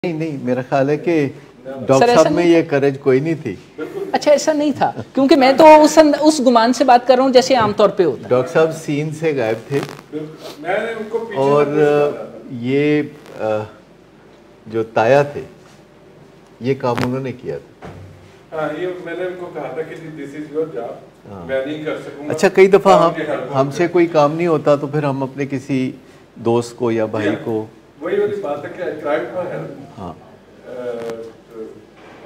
नहीं नहीं, मेरा ख्याल है कि डॉक्टर साहब में ये करेज कोई नहीं थी। अच्छा, ऐसा नहीं था, क्योंकि मैं तो उस गुमान से बात कर रहा हूँ जैसे आमतौर पे होता है। डॉक्टर साहब सीन से गायब थे और ये जो ताया थे ये काम उन्होंने किया था। हाँ, ये मैंने उनको कहा था कि दिस इज योर जॉब, मैं नहीं कर सकूंगा। अच्छा, कई दफ़ा हमसे कोई काम नहीं होता तो फिर हम अपने किसी दोस्त को या भाई को, वही वाली बात है कि आई ट्राइड फॉर हेल्प, हाँ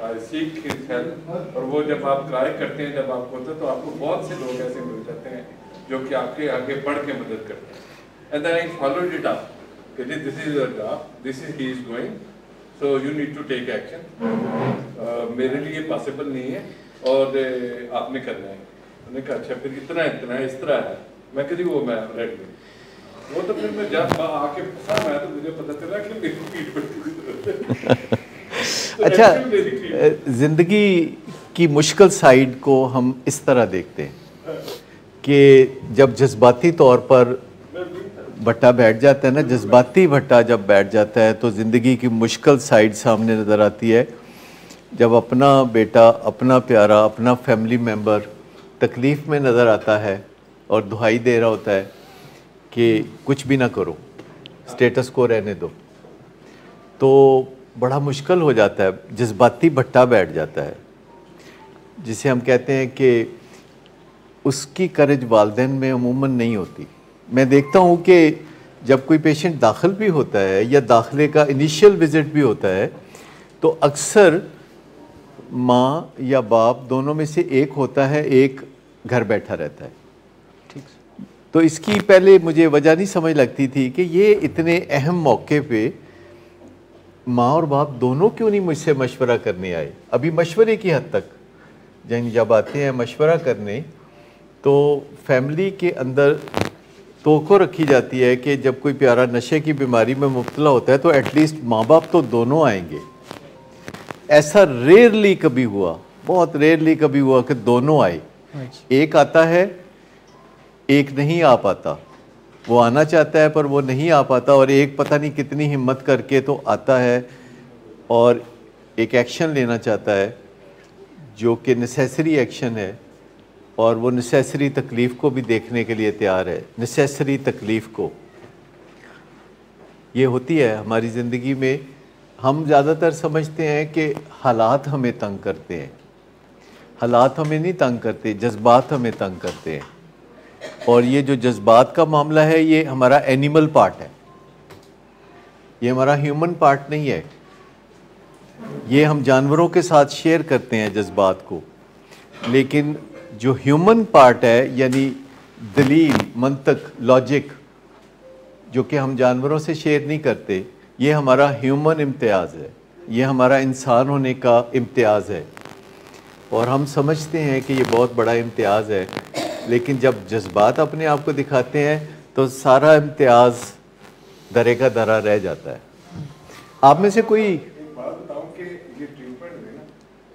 आई सीक हिज हेल्प। और वो जब आप ट्राई करते हैं, जब आप होते हैं, तो आपको बहुत से लोग ऐसे मिल जाते हैं जो कि आपके आगे बढ़ के मदद करते हैं। And then I followed it up कि this is your job, this is he is going, so you need to take action. मेरे लिए पॉसिबल नहीं है और आपने करना है। उन्होंने कहा अच्छा फिर इतना इतना इस तरह है, मैं कभी वो मैं रेडी। वो तो फिर मैं जब आके फंसा मैं तो मुझे पता चला कि मेरी पीठ पर तो अच्छा, ज़िंदगी की मुश्किल साइड को हम इस तरह देखते हैं कि जब जज्बाती तौर पर भट्टा बैठ जाता है ना, जज्बाती भट्टा जब बैठ जाता है तो ज़िंदगी की मुश्किल साइड सामने नज़र आती है। जब अपना बेटा, अपना प्यारा, अपना फैमिली मेम्बर तकलीफ़ में नज़र आता है और दुहाई दे रहा होता है कि कुछ भी ना करो, स्टेटस को रहने दो, तो बड़ा मुश्किल हो जाता है, जज्बाती भट्टा बैठ जाता है, जिसे हम कहते हैं कि उसकी करेज वालिदैन में अमूमन नहीं होती। मैं देखता हूँ कि जब कोई पेशेंट दाखिल भी होता है या दाखिले का इनिशियल विज़िट भी होता है तो अक्सर माँ या बाप दोनों में से एक होता है, एक घर बैठा रहता है। ठीक, तो इसकी पहले मुझे वजह नहीं समझ लगती थी कि ये इतने अहम मौके पे माँ और बाप दोनों क्यों नहीं मुझसे मशवरा करने आए। अभी मशवरे की हद तक जब आते हैं मशवरा करने तो फैमिली के अंदर तोक़ो रखी जाती है कि जब कोई प्यारा नशे की बीमारी में मुब्तला होता है तो एटलीस्ट माँ बाप तो दोनों आएंगे। ऐसा रेयरली कभी हुआ, बहुत रेयरली कभी हुआ कि दोनों आए। एक आता है, एक नहीं आ पाता, वो आना चाहता है पर वो नहीं आ पाता, और एक पता नहीं कितनी हिम्मत करके तो आता है और एक एक्शन लेना चाहता है जो कि नेसेसरी एक्शन है, और वो नेसेसरी तकलीफ़ को भी देखने के लिए तैयार है। नेसेसरी तकलीफ़ को, ये होती है हमारी ज़िंदगी में। हम ज़्यादातर समझते हैं कि हालात हमें तंग करते हैं, हालात हमें नहीं तंग करते, जज्बात हमें तंग करते हैं। और ये जो जज्बात का मामला है ये हमारा एनिमल पार्ट है, ये हमारा ह्यूमन पार्ट नहीं है। ये हम जानवरों के साथ शेयर करते हैं जज्बात को, लेकिन जो ह्यूमन पार्ट है यानी दलील, मंतक, लॉजिक, जो कि हम जानवरों से शेयर नहीं करते, ये हमारा ह्यूमन इम्तियाज़ है, ये हमारा इंसान होने का इम्तियाज़ है। और हम समझते हैं कि ये बहुत बड़ा इम्तियाज़ है, लेकिन जब जज्बात अपने आप को दिखाते हैं तो सारा इम्तियाज़ दरे का दरा रह जाता है। आप में से कोई एक बात बताऊं कि ये ट्रीटमेंट में ना,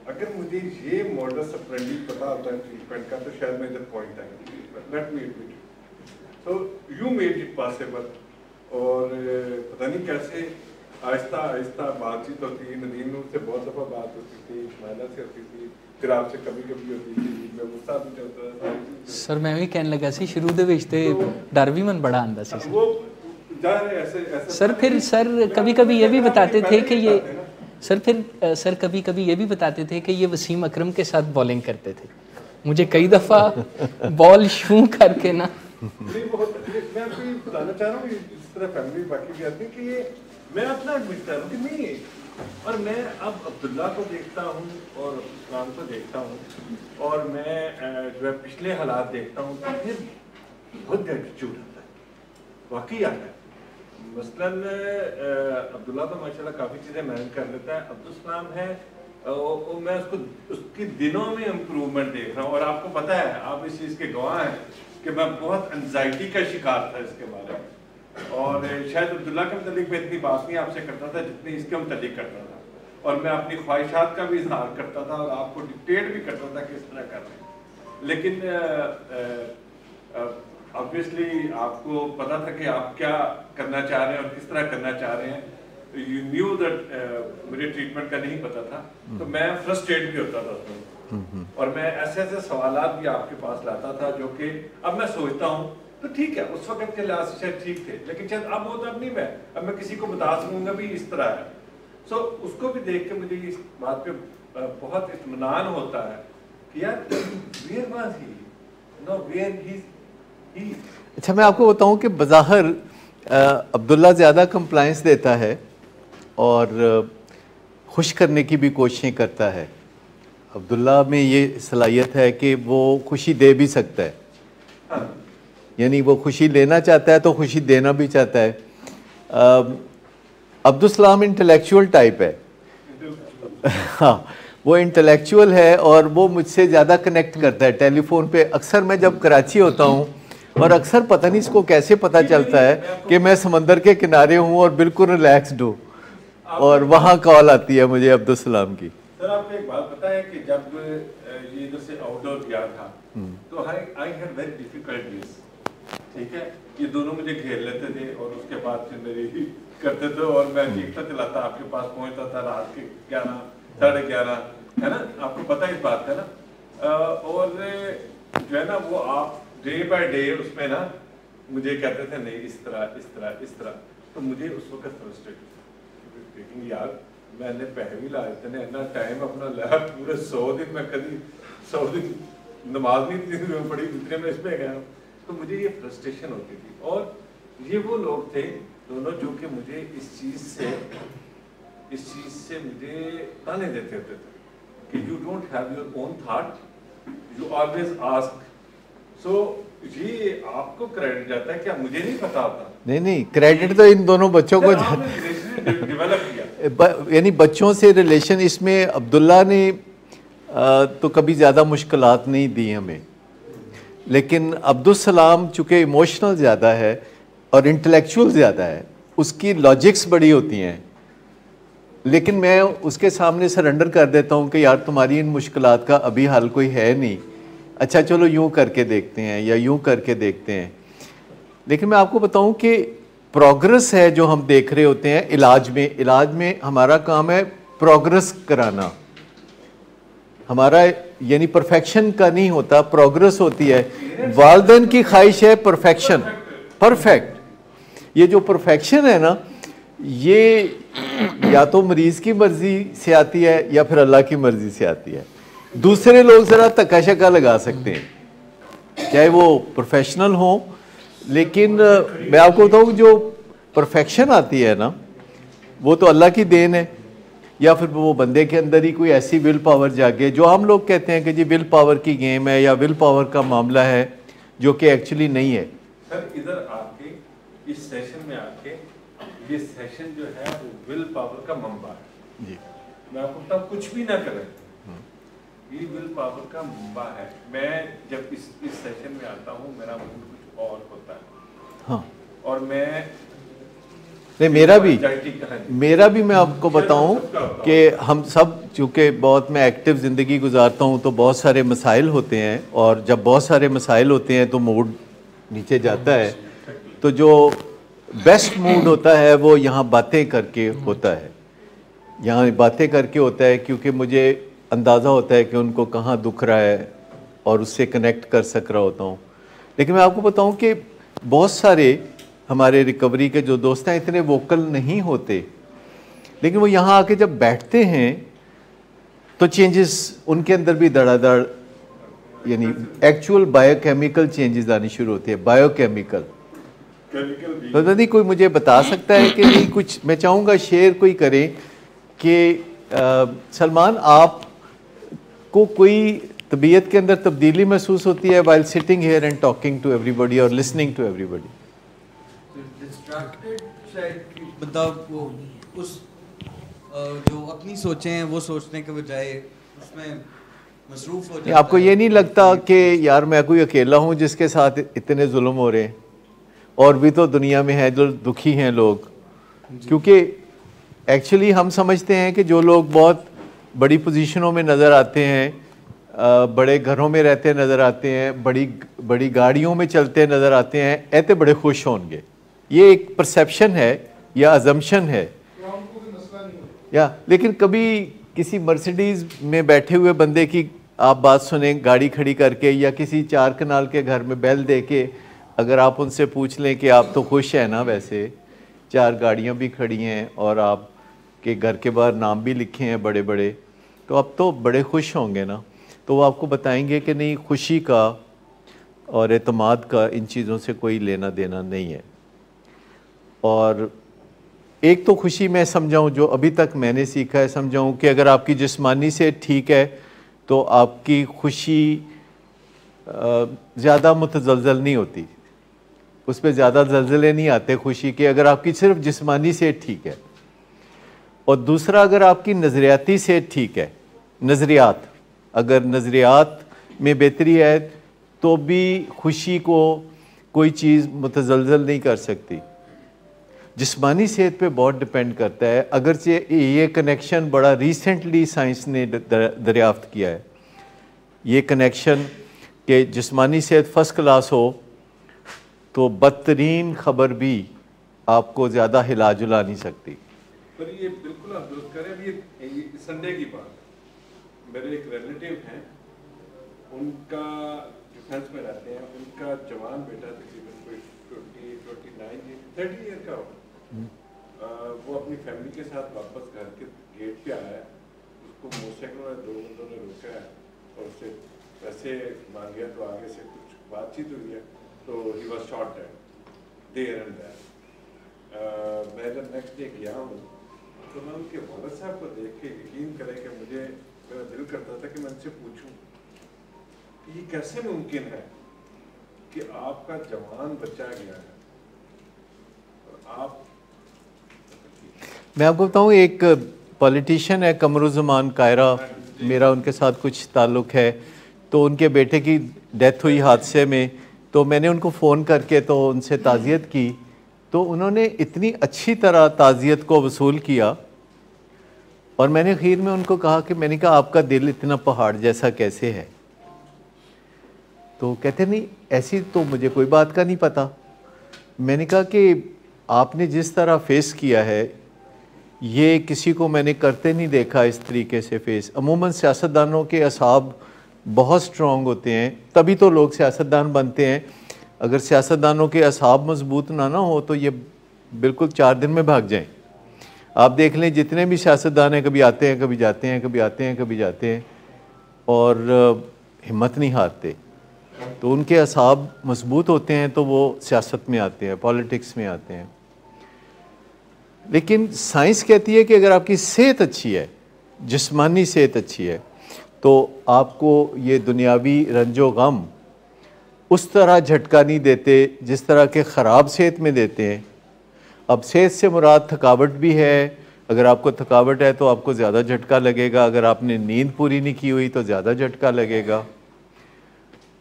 अगर मुझे ये मॉडस ऑपरेंडी पता होता है ट्रीटमेंट का तो शायद मैं इधर पॉइंट आएंगे। Let me admit, so you made it possible. और पता नहीं कैसे आहिस्ता आहिस्ता बातचीत होती है। नदीम से बहुत दफ़ा बात होती थी, इस्माइला से होती थी, फिर आपसे कभी कभी होती थी, मैं गुस्सा भी चलता था। सर मैं भी कहने लगा सी शुरू ਦੇ ਵਿੱਚ ਤੇ डर भी मन बड़ा आंदा सी वो ऐसे सर। फिर सर कभी कभी ये भी बताते थे कि ये सर कभी कभी ये भी बताते थे कि ये वसीम अकरम के साथ बॉलिंग करते थे। मुझे कई दफ़ा बॉल शू करके ना, नहीं बहुत मैं आपको ये बताना चाह रहा हूँ, इस तरह फैमिली बाकी भी आती है कि ये मैं अपना एडमिट कर रहा हूँ कि नहीं है। और मैं अब अब्दुल्ला को देखता हूँ और इस्लाम को देखता हूँ और मैं जो है पिछले हालात देखता हूँ तो फिर बहुत ग्रेटिट्यूड आता है, वाकई आता है। मसलन अब्दुल्ला तो माशाल्लाह काफ़ी चीज़ें मैनेज कर लेता है। अब्दुल सलाम है मैं उसकी दिनों में इम्प्रूवमेंट देख रहा हूँ। और आपको पता है, आप इस चीज़ के गवाह हैं कि मैं बहुत एंजाइटी का शिकार था इसके बारे में, और शायद अब्दुल्ला के मतलब मैं इतनी बात नहीं आपसे करता था जितनी इसके मतलब करता था। और मैं अपनी ख्वाहिशात का भी इजहार करता था और आपको डिक्टेट भी करता था कि इस तरह कर रहे हैं। लेकिन ऑब्वियसली आपको पता था कि आप क्या करना चाह रहे हैं और किस तरह करना चाह रहे हैं। यू न्यू दैट मुझे ट्रीटमेंट का नहीं पता था, तो मैं फ्रस्ट्रेट भी होता था उसमें, और मैं ऐसे ऐसे सवालात भी आपके पास लाता था जो कि अब मैं सोचता हूँ तो ठीक है, उस वक्त के लिहाज से शायद ठीक थे, लेकिन शायद अब वो तब नहीं, अब मैं किसी को बता सकूंगा भी इस तरह है। सो उसको भी देख के मुझे इस बात पे बहुत इत्मीनान होता है कि यार where was he, nowhere he. अच्छा, मैं आपको बताऊं कि बज़ाहिर अब्दुल्ला ज़्यादा कंप्लाइंस देता है और खुश करने की भी कोशिशें करता है। अब्दुल्ला में ये सलाहियत है कि वो खुशी दे भी सकता है, हाँ। यानी वो खुशी लेना चाहता है तो खुशी देना भी चाहता है। अब्दुल सलाम इंटेलेक्चुअल टाइप है हाँ, वो इंटेलेक्चुअल है और वो मुझसे ज़्यादा कनेक्ट करता है टेलीफोन पे। अक्सर मैं जब कराची होता हूँ, और अक्सर पता नहीं इसको कैसे पता चलता है कि मैं समंदर के किनारे हूँ और बिल्कुल रिलैक्सड हूँ, और वहाँ कॉल आती है मुझे अब्दुल सलाम की। सर आपको एक बात पता है कि जब ये इधर से आउटडोर गया था तो I had very difficult days, ठीक है, ये दोनों मुझे घेर लेते थे और उसके बाद फिर मेरी करते थे और मैं चीखता चिल्लाता आपके पास पहुंचता था रात के 11 साढ़े 11, है ना, आपको पता है इस बात का ना। और जो है ना वो आप डे बाय डे उसमें ना मुझे कहते थे नहीं इस तरह इस तरह इस तरह, तो मुझे उस वक्त फ्रस्ट्रेट यार मैंने पहली ला इतने इतना टाइम अपना लाया, पूरे 100 दिन मैं कभी 100 दिन नमाज नहीं पढ़ी जितने में इसमें गया, तो मुझे ये फ्रस्ट्रेशन होती थी। और ये वो लोग थे दोनों जो कि मुझे इस चीज़ से मुझे ताने देते होते थे कि you don't have your own thought, you always ask. So ये आपको क्रेडिट जाता है, क्या मुझे नहीं पता होता? नहीं, क्रेडिट तो इन दोनों बच्चों को डेवलप किया, यानी बच्चों से रिलेशन। इसमें अब्दुल्ला ने तो कभी ज़्यादा मुश्किलात नहीं दी हमें, लेकिन अब्दुल सलाम चूँकि इमोशनल ज़्यादा है और इंटेलेक्चुअल ज़्यादा है, उसकी लॉजिक्स बड़ी होती हैं, लेकिन मैं उसके सामने सरेंडर कर देता हूँ कि यार तुम्हारी इन मुश्किलात का अभी हल कोई है नहीं, अच्छा चलो यूँ करके देखते हैं या यूँ करके देखते हैं। लेकिन मैं आपको बताऊँ कि प्रोग्रेस है जो हम देख रहे होते हैं इलाज में हमारा काम है प्रोग्रेस कराना, हमारा यानी परफेक्शन का नहीं होता, प्रोग्रेस होती है। वालिदैन की ख्वाहिश है परफेक्शन, परफेक्ट। ये जो परफेक्शन है ना, ये या तो मरीज की मर्जी से आती है या फिर अल्लाह की मर्जी से आती है। दूसरे लोग ज़रा धक्का शक्का लगा सकते हैं, चाहे वो प्रोफेशनल हो, लेकिन मैं आपको बताऊँ जो परफेक्शन आती है ना, वो तो अल्लाह की देन है, या फिर वो बंदे के अंदर ही कोई ऐसी विल पावर जागे जो हम लोग कहते हैं कि जी विल पावर की गेम है या विल पावर का मामला है, जो कि एक्चुअली नहीं है। सर इधर आके इस सेशन में आके ये सेशन जो है वो विल पावर का मंबा है जी। मैं आपको बताऊं, कुछ भी ना करें, ये विल पावर का मंबा है। मैं जब इस सेशन में आता हूँ मेरा मूड कुछ और होता है, हाँ, और मैं नहीं मेरा भी मैं आपको बताऊं कि हम सब चूँकि बहुत मैं एक्टिव ज़िंदगी गुजारता हूं, तो बहुत सारे मसाइल होते हैं, और जब बहुत सारे मसाइल होते हैं तो मूड नीचे जाता है। तो जो बेस्ट मूड होता है वो यहाँ बातें करके होता है, यहाँ बातें करके होता है, क्योंकि मुझे अंदाज़ा होता है कि उनको कहाँ दुख रहा है और उससे कनेक्ट कर सक रहा होता हूँ। लेकिन मैं आपको बताऊँ कि बहुत सारे हमारे रिकवरी के जो दोस्त हैं इतने वोकल नहीं होते, लेकिन वो यहाँ आके जब बैठते हैं तो चेंजेस उनके अंदर भी धड़ाधड़, यानी एक्चुअल बायोकेमिकल चेंजेस आनी शुरू होती है। बायोकेमिकल तो नहीं कोई मुझे बता सकता है कि नहीं? कुछ मैं चाहूँगा शेयर कोई करें कि सलमान, आप को कोई तबीयत के अंदर तब्दीली महसूस होती है while sitting here and talking to everybody और लिसनिंग टू एवरीबॉडी? डिस्ट्रैक्टेड शायद बंदा वो उस जो अपनी सोचें हैं वो सोचने के बजाय उसमें मसरूफ हो जाता है। आपको ये नहीं लगता कि यार मैं कोई अकेला हूँ जिसके साथ इतने जुल्म हो रहे हैं, और भी तो दुनिया में है जो दुखी हैं लोग? क्योंकि एक्चुअली हम समझते हैं कि जो लोग बहुत बड़ी पोजीशनों में नज़र आते हैं, बड़े घरों में रहते नज़र आते हैं, बड़ी गाड़ियों में चलते नज़र आते हैं, ऐसे बड़े खुश होंगे। ये एक परसेप्शन है या अजम्पशन है या लेकिन कभी किसी मर्सिडीज में बैठे हुए बंदे की आप बात सुने गाड़ी खड़ी करके, या किसी 4 कनाल के घर में बैल दे के अगर आप उनसे पूछ लें कि आप तो खुश हैं ना, वैसे 4 गाड़ियां भी खड़ी हैं और आपके घर के बाहर नाम भी लिखे हैं बड़े बड़े, तो आप तो बड़े खुश होंगे ना। तो वो आपको बताएंगे कि नहीं, खुशी का और एतमाद का इन चीज़ों से कोई लेना देना नहीं है। और एक तो खुशी मैं समझाऊं, जो अभी तक मैंने सीखा है, समझाऊं कि अगर आपकी जिस्मानी सेहत ठीक है तो आपकी खुशी ज़्यादा मुतज़लज़ल नहीं होती, उस पर ज़्यादा ज़लज़ले नहीं आते खुशी के, अगर आपकी सिर्फ जिस्मानी सेहत ठीक है। और दूसरा, अगर आपकी नज़रियाती सेहत ठीक है, नज़रियात, अगर नज़रियात में बेहतरी है तो भी खुशी को कोई चीज़ मुतज़लज़ल नहीं कर सकती। जिस्मानी सेहत पे बहुत डिपेंड करता है, अगरचे ये कनेक्शन बड़ा रिसेंटली साइंस ने दरियाफ्त किया है, ये कनेक्शन कि जिस्मानी सेहत फर्स्ट क्लास हो तो बदतरीन खबर भी आपको ज़्यादा हिला जुला नहीं सकती। पर ये बिल्कुल आप दुरुस्त करें। अभी ये संडे की बात, मेरे एक रिलेटिव हैं, उनका डिफेंस में रहते हैं, उनका जवान बेटा तकरीबन कोई 30 ईयर का हो, वो अपनी फैमिली के साथ वापस घर के गेट पे आया है, उसको मोटरसाइकिल में 2 बंदों ने रोका है और उससे पैसे मांगे, तो आगे से कुछ बातचीत हुई है, तो he was shot there and there. मैं जब नेक्स्ट डे गया हूँ तो मैं उनके वालिद साहब को देख के यकीन करें कि मेरा दिल करता था कि मैं उनसे पूछूं कि ये कैसे मुमकिन है कि आपका जवान बचा गया है और आप। मैं आपको बताऊं, एक पॉलिटिशियन है कमरुज़्ज़मान कायरा, मेरा उनके साथ कुछ ताल्लुक़ है, तो उनके बेटे की डेथ हुई हादसे में, तो मैंने उनको फ़ोन करके तो उनसे ताज़ियत की, तो उन्होंने इतनी अच्छी तरह ताज़ियत को वसूल किया। और मैंने आखिर में उनको कहा कि मैंने कहा आपका दिल इतना पहाड़ जैसा कैसे है, तो कहते नहीं ऐसी तो मुझे कोई बात का नहीं पता। मैंने कहा कि आपने जिस तरह फेस किया है ये किसी को मैंने करते नहीं देखा इस तरीके से फेस। अमूमन सियासतदानों के असाब बहुत स्ट्रॉन्ग होते हैं, तभी तो लोग सियासतदान बनते हैं। अगर सियासतदानों के असाब मजबूत ना हो तो ये बिल्कुल 4 दिन में भाग जाएं। आप देख लें जितने भी सियासतदान हैं, कभी आते हैं कभी जाते हैं, कभी आते हैं कभी जाते हैं, और हिम्मत नहीं हारते। तो उनके असाब मजबूत होते हैं तो वो सियासत में आते हैं, पॉलिटिक्स में आते हैं। लेकिन साइंस कहती है कि अगर आपकी सेहत अच्छी है, जिस्मानी सेहत अच्छी है, तो आपको ये दुनियावी रंजो गम उस तरह झटका नहीं देते जिस तरह के ख़राब सेहत में देते हैं। अब सेहत से मुराद थकावट भी है, अगर आपको थकावट है तो आपको ज़्यादा झटका लगेगा, अगर आपने नींद पूरी नहीं की हुई तो ज़्यादा झटका लगेगा।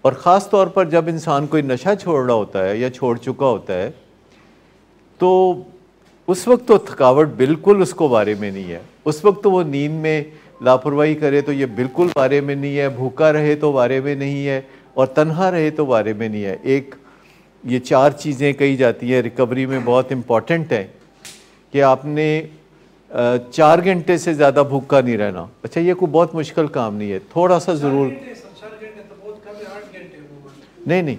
और ख़ास तौर पर जब इंसान कोई नशा छोड़ रहा होता है या छोड़ चुका होता है तो उस वक्त तो थकावट बिल्कुल उसको बारे में नहीं है, उस वक्त तो वो नींद में लापरवाही करे तो ये बिल्कुल बारे में नहीं है, भूखा रहे तो बारे में नहीं है, और तन्हा रहे तो बारे में नहीं है। एक ये 4 चीज़ें कही जाती हैं रिकवरी में, बहुत इम्पॉर्टेंट है कि आपने 4 घंटे से ज़्यादा भूखा नहीं रहना। अच्छा, ये कोई बहुत मुश्किल काम नहीं है, थोड़ा सा ज़रूर नहीं,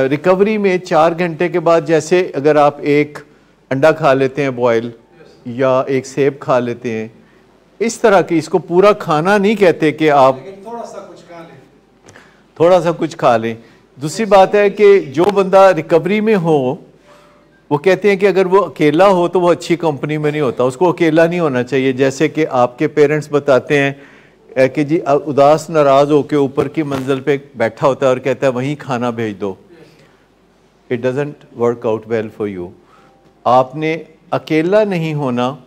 रिकवरी में 4 घंटे के बाद, जैसे अगर आप एक अंडा खा लेते हैं बॉयल, या एक सेब खा लेते हैं, इस तरह की, इसको पूरा खाना नहीं कहते कि आप थोड़ा सा कुछ खा लें। दूसरी बात है कि जो बंदा रिकवरी में हो वो कहते हैं कि अगर वो अकेला हो तो वो अच्छी कंपनी में नहीं होता, उसको अकेला नहीं होना चाहिए। जैसे कि आपके पेरेंट्स बताते हैं कि जी उदास नाराज़ होकर ऊपर की मंजिल पे बैठा होता है और कहता है वहीं खाना भेज दो, it doesn't work out well for you. आपने अकेला नहीं होना,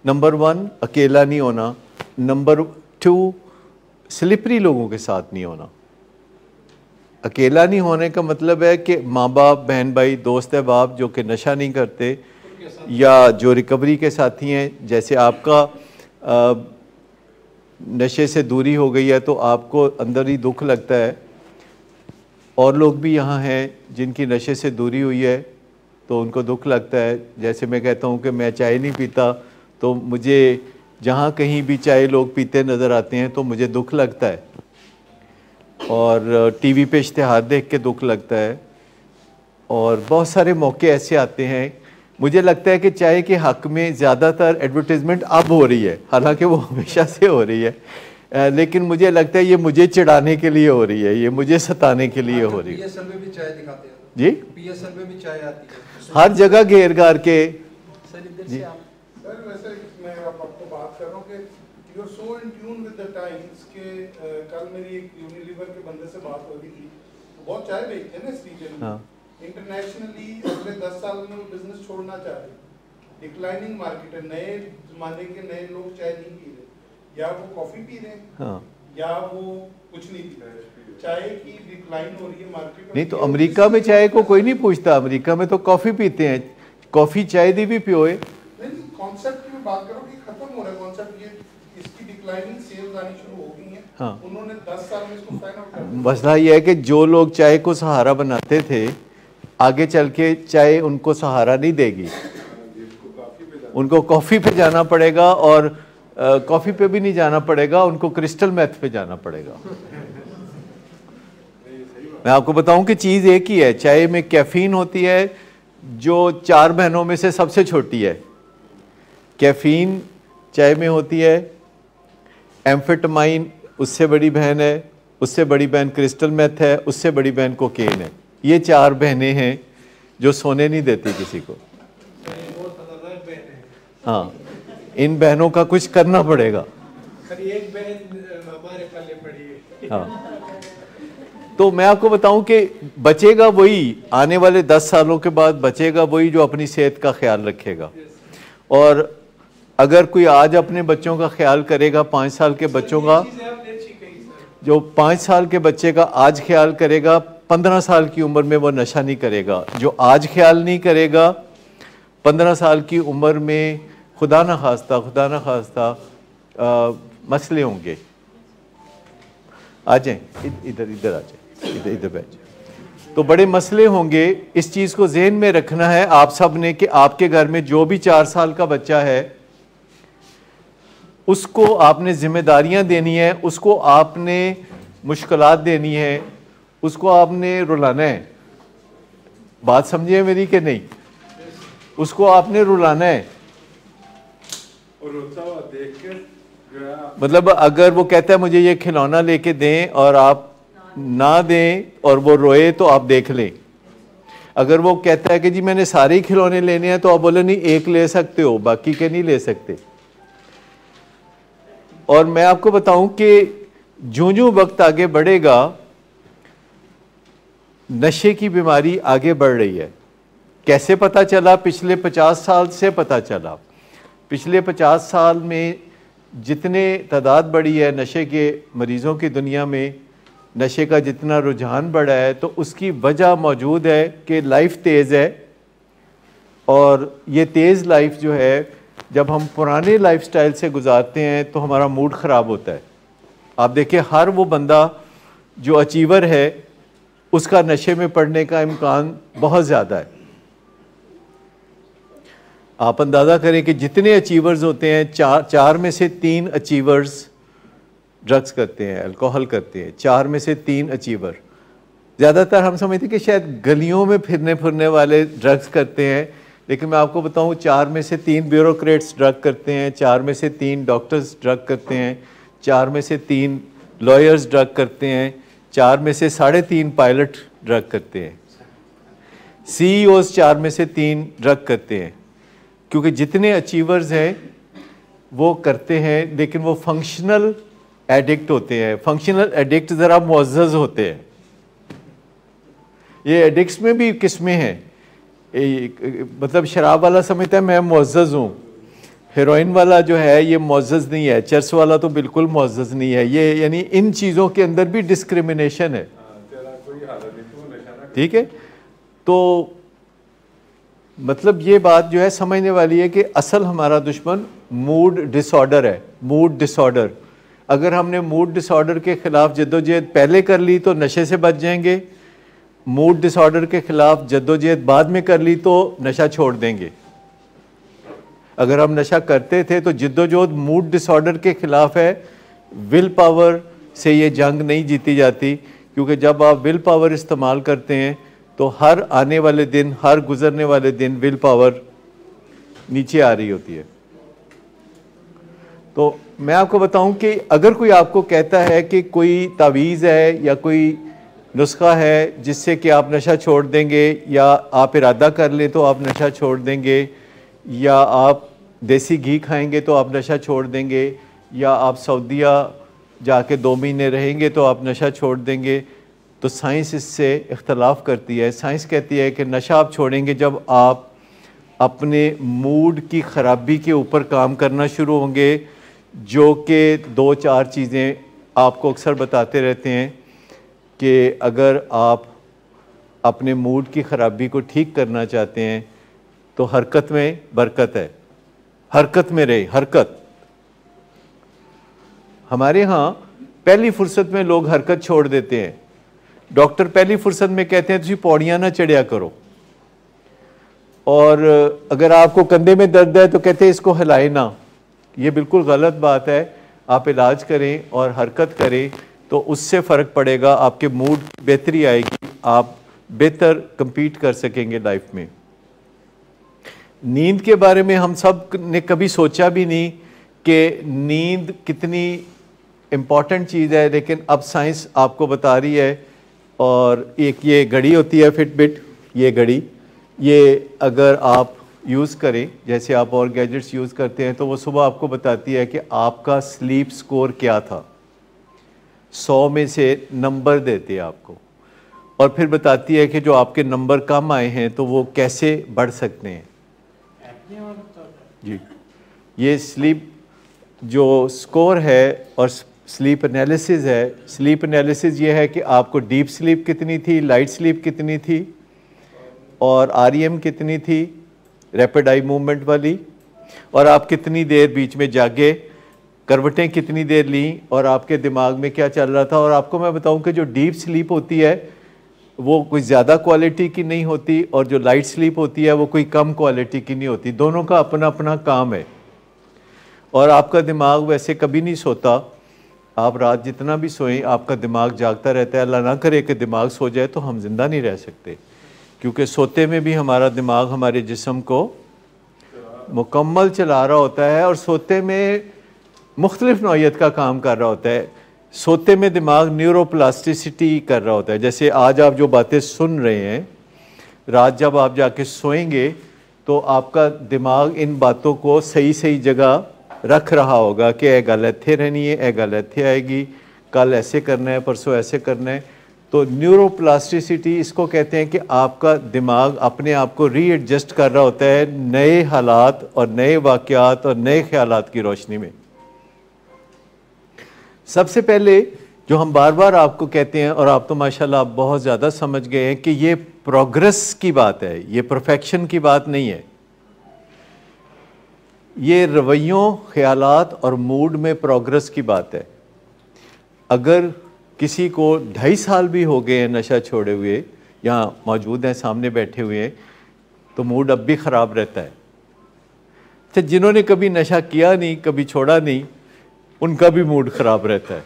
नंबर 1 अकेला नहीं होना, नंबर 2 स्लिपरी लोगों के साथ नहीं होना। अकेला नहीं होने का मतलब है कि माँ बाप, बहन भाई, दोस्त अहबाब जो कि नशा नहीं करते या जो रिकवरी के साथी हैं, जैसे आपका नशे से दूरी हो गई है तो आपको अंदर ही दुख लगता है, और लोग भी यहाँ हैं जिनकी नशे से दूरी हुई है तो उनको दुख लगता है। जैसे मैं कहता हूँ कि मैं चाय नहीं पीता तो मुझे जहाँ कहीं भी चाय लोग पीते नज़र आते हैं तो मुझे दुख लगता है, और टीवी पे इश्तिहार देख के दुख लगता है, और बहुत सारे मौके ऐसे आते हैं। मुझे लगता है कि चाय के हक़ में ज़्यादातर एडवर्टीज़मेंट अब हो रही है, हालांकि वो हमेशा से हो रही है, लेकिन मुझे लगता है ये मुझे चिढ़ाने के लिए हो रही है, ये मुझे सताने के लिए हो रही है। पीएसएल में भी चाय दिखाते हैं जी, पीएसएल में भी चाय आती है हर जगह घेर घार के। सर इधर से आप सर वैसे मैं आपको बात कर रहा हूँ कि you are so in tune with the times के कल मेरी एक यूनिलीवर के बंदे से बात हो रही थी, बहुत चाय बेचते हैं ना इस रीजन में। हाँ। इंटरनेशनली अगले 10 साल में वो बिजनेस छोड़ना चाह रहे, डिक्लाइनिंग मार्केट है, नए जमाने के नए लोग चाय नहीं पी रहे, या वो कॉफी पी रहे हैं, हाँ। या वो कुछ नहीं पी रहे। चाय की डिक्लाइन हो रही है मार्केट में। नहीं तो अमेरिका में चाय को कोई नहीं पूछता, अमेरिका में तो कॉफ़ी पीते हैं, कॉफ़ी चाय दी भी पियोए। नहीं कॉन्सेप्ट की बात करो कि खत्म हो रहा है कॉन्सेप्ट, ये इसकी डिक्लाइनिंग सेल्स आनी शुरू हो गई हैं। हाँ। उन्होंने 10 साल में इसको फाइंड आउट कर दिया। मसला ये है कि जो लोग चाय को सहारा बनाते थे, आगे चल के चाय उनको सहारा नहीं देगी, उनको कॉफ़ी पे जाना पड़ेगा, और कॉफ़ी पे भी नहीं जाना पड़ेगा, उनको क्रिस्टल मेथ पे जाना पड़ेगा। मैं आपको बताऊं कि चीज़ एक ही है, चाय में कैफीन होती है जो 4 बहनों में से सबसे छोटी है। कैफीन चाय में होती है, एम्फेटामाइन उससे बड़ी बहन है, उससे बड़ी बहन क्रिस्टल मेथ है, उससे बड़ी बहन कोकेन है। ये 4 बहनें हैं जो सोने नहीं देती किसी को। हाँ, इन बहनों का कुछ करना पड़ेगा। एक बहन हमारे पल्ले पड़ी है। हाँ, तो मैं आपको बताऊं कि बचेगा वही, आने वाले 10 सालों के बाद बचेगा वही जो अपनी सेहत का ख्याल रखेगा। और अगर कोई आज अपने बच्चों का ख्याल करेगा, 5 साल के बच्चों का, जो 5 साल के बच्चे का आज ख्याल करेगा, 15 साल की उम्र में वो नशा नहीं करेगा। जो आज ख्याल नहीं करेगा, 15 साल की उम्र में खुदा न खास्ता मसले होंगे। आ जाएं, इधर आ जाएं, इधर बैठ जाएं। तो बड़े मसले होंगे। इस चीज़ को ज़हन में रखना है आप सब ने कि आपके घर में जो भी 4 साल का बच्चा है, उसको आपने जिम्मेदारियां देनी है, उसको आपने मुश्किलात देनी है, उसको आपने रुलाना है। बात समझिए मेरी कि नहीं? उसको आपने रुलाना है। और रोता हुआ देख के जो है मतलब अगर वो कहता है मुझे ये खिलौना लेके दें और आप ना दें और वो रोए तो आप देख लें। अगर वो कहता है कि जी मैंने सारे ही खिलौने लेने हैं, तो आप बोले नहीं, एक ले सकते हो, बाकी के नहीं ले सकते। और मैं आपको बताऊं कि जो वक्त आगे बढ़ेगा, नशे की बीमारी आगे बढ़ रही है। कैसे पता चला? पिछले 50 साल से पता चला। पिछले 50 साल में जितने तादाद बढ़ी है नशे के मरीज़ों की दुनिया में, नशे का जितना रुझान बढ़ा है, तो उसकी वजह मौजूद है कि लाइफ तेज़ है। और ये तेज़ लाइफ जो है, जब हम पुराने लाइफस्टाइल से गुजारते हैं तो हमारा मूड ख़राब होता है। आप देखिए, हर वो बंदा जो अचीवर है, उसका नशे में पड़ने का इम्कान बहुत ज़्यादा है। आप अंदाज़ा करें कि जितने अचीवर्स होते हैं, चार में से 3 अचीवर्स ड्रग्स करते हैं, अल्कोहल करते हैं। 4 में से 3 अचीवर। ज़्यादातर हम समझते हैं कि शायद गलियों में फिरने वाले ड्रग्स करते हैं, लेकिन मैं आपको बताऊं 4 में से 3 ब्यूरोक्रेट्स ड्रग करते हैं, 4 में से 3 डॉक्टर्स ड्रग करते हैं, 4 में से 3 लॉयर्स ड्रग करते हैं, 4 में से 3.5 पायलट ड्रग करते हैं, CEOs 4 में से 3 ड्रग करते हैं। क्योंकि जितने अचीवर्स हैं वो करते हैं, लेकिन वो फंक्शनल एडिक्ट होते हैं। फंक्शनल एडिक्ट ज़रा मुअज़्ज़ज़ होते हैं। ये एडिक्ट्स में भी किस्में हैं। मतलब शराब वाला समझता है मैं मुअज़्ज़ज़ हूँ, हेरोइन वाला जो है ये मुअज़्ज़ज़ नहीं है, चर्च वाला तो बिल्कुल मुअज़्ज़ज़ नहीं है। ये यानी इन चीज़ों के अंदर भी डिस्क्रिमिनेशन है। ठीक है, तो मतलब ये बात जो है समझने वाली है कि असल हमारा दुश्मन मूड डिसऑर्डर है। मूड डिसऑर्डर, अगर हमने मूड डिसऑर्डर के ख़िलाफ़ जद्दोजहद पहले कर ली तो नशे से बच जाएंगे। मूड डिसऑर्डर के ख़िलाफ़ जद्दोजहद बाद में कर ली तो नशा छोड़ देंगे। अगर हम नशा करते थे तो जिद्दोजहद मूड डिसऑर्डर के खिलाफ है, विल पावर से ये जंग नहीं जीती जाती, क्योंकि जब आप विल पावर इस्तेमाल करते हैं तो हर आने वाले दिन, हर गुजरने वाले दिन विल पावर नीचे आ रही होती है। तो मैं आपको बताऊं कि अगर कोई आपको कहता है कि कोई तावीज़ है या कोई नुस्खा है जिससे कि आप नशा छोड़ देंगे, या आप इरादा कर लें तो आप नशा छोड़ देंगे, या आप देसी घी खाएंगे तो आप नशा छोड़ देंगे, या आप सऊदीया जाके 2 महीने रहेंगे तो आप नशा छोड़ देंगे, तो साइंस इससे इख्तलाफ करती है। साइंस कहती है कि नशा आप छोड़ेंगे जब आप अपने मूड की ख़राबी के ऊपर काम करना शुरू होंगे, जो कि 2-4 चीज़ें आपको अक्सर बताते रहते हैं कि अगर आप अपने मूड की ख़राबी को ठीक करना चाहते हैं तो हरकत में बरकत है, हरकत में रहे, हरकत। हमारे यहाँ पहली फुर्सत में लोग हरकत छोड़ देते हैं। डॉक्टर पहली फुर्सत में कहते हैं तुम पौड़ियाँ ना चढ़िया करो, और अगर आपको कंधे में दर्द है तो कहते हैं इसको हिलाए ना। ये बिल्कुल गलत बात है। आप इलाज करें और हरकत करें तो उससे फ़र्क पड़ेगा, आपके मूड बेहतरी आएगी, आप बेहतर compete कर सकेंगे लाइफ में। नींद के बारे में हम सब ने कभी सोचा भी नहीं कि नींद कितनी इम्पॉर्टेंट चीज़ है, लेकिन अब साइंस आपको बता रही है। और एक ये घड़ी होती है फिटबिट, ये घड़ी, ये अगर आप यूज़ करें, जैसे आप और गैजेट्स यूज़ करते हैं, तो वो सुबह आपको बताती है कि आपका स्लीप स्कोर क्या था। 100 में से नंबर देती है आपको, और फिर बताती है कि जो आपके नंबर कम आए हैं तो वो कैसे बढ़ सकते हैं। जी, ये स्लीप जो स्कोर है और स्लीप एनालिसिस है। स्लीप एनालिसिस ये है कि आपको डीप स्लीप कितनी थी, लाइट स्लीप कितनी थी, और REM कितनी थी, रैपिड आई मूवमेंट वाली, और आप कितनी देर बीच में जागे, करवटें कितनी देर ली, और आपके दिमाग में क्या चल रहा था। और आपको मैं बताऊं कि जो डीप स्लीप होती है वो कोई ज़्यादा क्वालिटी की नहीं होती, और जो लाइट स्लीप होती है वो कोई कम क्वालिटी की नहीं होती। दोनों का अपना अपना काम है, और आपका दिमाग वैसे कभी नहीं सोता। आप रात जितना भी सोएं आपका दिमाग जागता रहता है। अल्लाह ना करे कि दिमाग सो जाए तो हम जिंदा नहीं रह सकते, क्योंकि सोते में भी हमारा दिमाग हमारे जिस्म को मुकम्मल चला रहा होता है, और सोते में मुख्तलिफ नौइयत का काम कर रहा होता है। सोते में दिमाग न्यूरोप्लास्टिसिटी कर रहा होता है। जैसे आज आप जो बातें सुन रहे हैं, रात जब आप जाके सोएंगे तो आपका दिमाग इन बातों को सही सही जगह रख रहा होगा कि ए गल इत्थे रहनी है, ए गल इत्थे आएगी, कल ऐसे करना है, परसों ऐसे करना है। तो न्यूरोप्लास्टिसिटी इसको कहते हैं कि आपका दिमाग अपने आप को रीएडजस्ट कर रहा होता है नए हालात और नए वाक़यात और नए ख्यालात की रोशनी में। सबसे पहले जो हम बार बार आपको कहते हैं, और आप तो माशाल्लाह आप बहुत ज़्यादा समझ गए हैं, कि ये प्रोग्रेस की बात है, ये परफेक्शन की बात नहीं है। ये रवैयों, ख्यालात और मूड में प्रोग्रेस की बात है। अगर किसी को 2.5 साल भी हो गए हैं नशा छोड़े हुए, यहाँ मौजूद हैं, सामने बैठे हुए हैं, तो मूड अब भी ख़राब रहता है। अच्छा, जिन्होंने कभी नशा किया नहीं, कभी छोड़ा नहीं, उनका भी मूड ख़राब रहता है,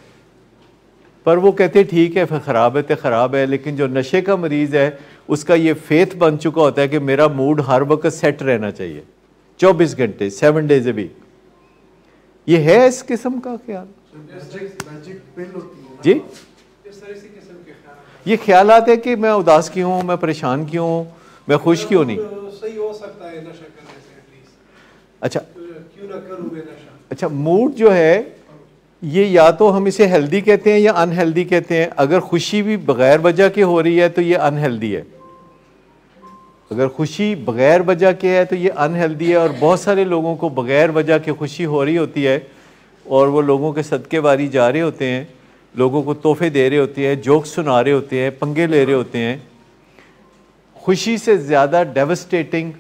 पर वो कहते ठीक है, फिर ख़राब है तो ख़राब है। लेकिन जो नशे का मरीज़ है उसका ये फेथ बन चुका होता है कि मेरा मूड हर वक्त सेट रहना चाहिए, 24 घंटे, 7 डेज ए वीक। ये है इस किस्म का ख्याल जी। ये ख्यालात है कि मैं उदास क्यों हूँ, मैं परेशान क्यों हूँ, मैं खुश क्यों नहीं। सही हो सकता है नशा करने से एटलीस्ट। अच्छा, क्यों ना करूँ मैं नशा। अच्छा, मूड जो है ये या तो हम इसे हेल्दी कहते हैं या अनहेल्दी कहते हैं। अगर खुशी भी बगैर वजह के हो रही है तो ये अनहेल्दी है। अगर खुशी बगैर वजह के है तो ये अनहेल्दी है। और बहुत सारे लोगों को बगैर वजह के खुशी हो रही होती है, और वो लोगों के सदके वारी जा रहे होते हैं, लोगों को तोहफे दे रहे होते हैं, जोक सुना रहे होते हैं, पंगे ले रहे होते हैं। खुशी से ज़्यादा डेवस्टेटिंग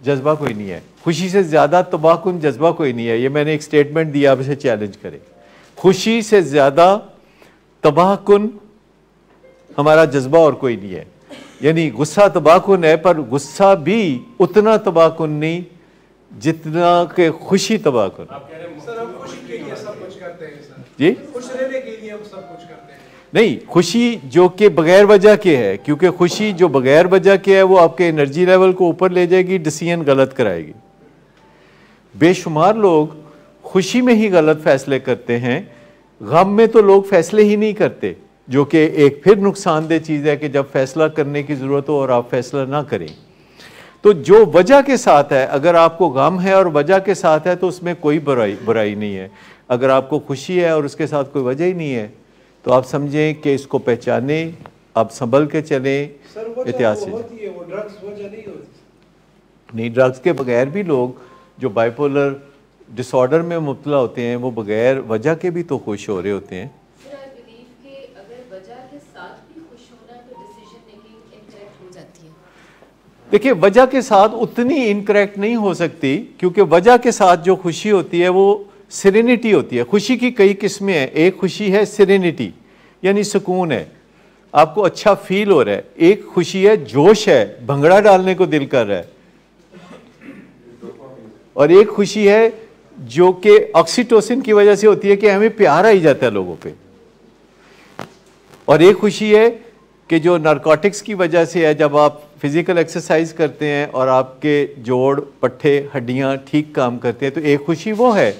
जज्बा कोई नहीं है, खुशी से ज़्यादा तबाहकुन जज्बा कोई नहीं है। ये मैंने एक स्टेटमेंट दिया, आप इसे चैलेंज करें। खुशी से ज़्यादा तबाहकुन हमारा जज्बा और कोई नहीं है। यानी गुस्सा तबाहकुन है, पर गुस्सा भी उतना तबाहकुन नहीं जितना के खुशी तबाह करो। सर हम खुशी के लिए सब कुछ करते हैं सर, जी खुश रहने के लिए हम सब कुछ करते हैं। नहीं, खुशी जो कि बगैर वजह के है, क्योंकि खुशी जो बगैर वजह के है वो आपके एनर्जी लेवल को ऊपर ले जाएगी, डिसीजन गलत कराएगी। बेशुमार लोग खुशी में ही गलत फैसले करते हैं, गम में तो लोग फैसले ही नहीं करते, जो कि एक फिर नुकसानदेह चीज़ है कि जब फैसला करने की ज़रूरत हो और आप फैसला ना करें। तो जो वजह के साथ है, अगर आपको गम है और वजह के साथ है तो उसमें कोई बुराई नहीं है। अगर आपको खुशी है और उसके साथ कोई वजह ही नहीं है तो आप समझें कि इसको पहचाने, आप संभल के चलें, एहतियात से। वो ड्रग्स वजह नहीं होती। नहीं, ड्रग्स के बगैर भी लोग जो बाइपोलर डिसऑर्डर में मुब्तला होते हैं वो बगैर वजह के भी तो खुश हो रहे होते हैं। देखिए, वजह के साथ उतनी इनकरेक्ट नहीं हो सकती, क्योंकि वजह के साथ जो खुशी होती है वो सेरेनिटी होती है। खुशी की कई किस्में हैं। एक खुशी है सेरेनिटी, यानी सुकून है, आपको अच्छा फील हो रहा है। एक खुशी है जोश है, भंगड़ा डालने को दिल कर रहा है। और एक खुशी है जो कि ऑक्सीटोसिन की वजह से होती है कि हमें प्यार आ ही जाता है लोगों पे। और एक खुशी है कि जो नारकोटिक्स की वजह से है, जब आप फिजिकल एक्सरसाइज करते हैं और आपके जोड़ पट्टे हड्डियां ठीक काम करते हैं, तो एक खुशी वो है।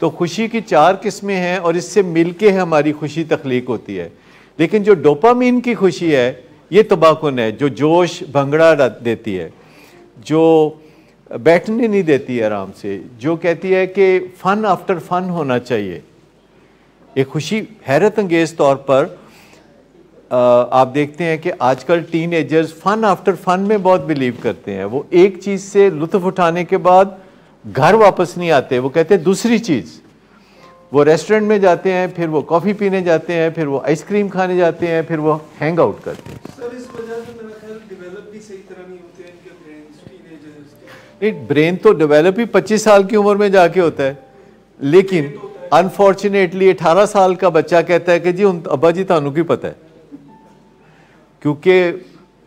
तो खुशी की 4 किस्में हैं और इससे मिलके हमारी खुशी तख्लीक होती है। लेकिन जो डोपामीन की खुशी है ये तबाकुन है, जो जोश भंगड़ा देती है, जो बैठने नहीं देती है आराम से, जो कहती है कि फ़न आफ्टर फ़न होना चाहिए। एक खुशी हैरत अंगेज़ तौर पर आप देखते हैं कि आजकल टीनेजर्स फ़न आफ्टर फ़न में बहुत बिलीव करते हैं। वो एक चीज़ से लुत्फ़ उठाने के बाद घर वापस नहीं आते, वो कहते हैं दूसरी चीज़। वो रेस्टोरेंट में जाते हैं, फिर वो कॉफ़ी पीने जाते हैं, फिर वो आइसक्रीम खाने जाते हैं, फिर वो हैंग आउट करते हैं। सर इस वजह से मेरा ख्याल डेवलप भी सही तरह नहीं होते हैं इनके ब्रेन्स, टीनेजर्स के। नहीं, ब्रेन तो डेवलप ही 25 साल की उम्र में जाके होता है, लेकिन अनफॉर्चुनेटली 18 साल का बच्चा कहता है कि जी अब्बा जी थानू की पता है, क्योंकि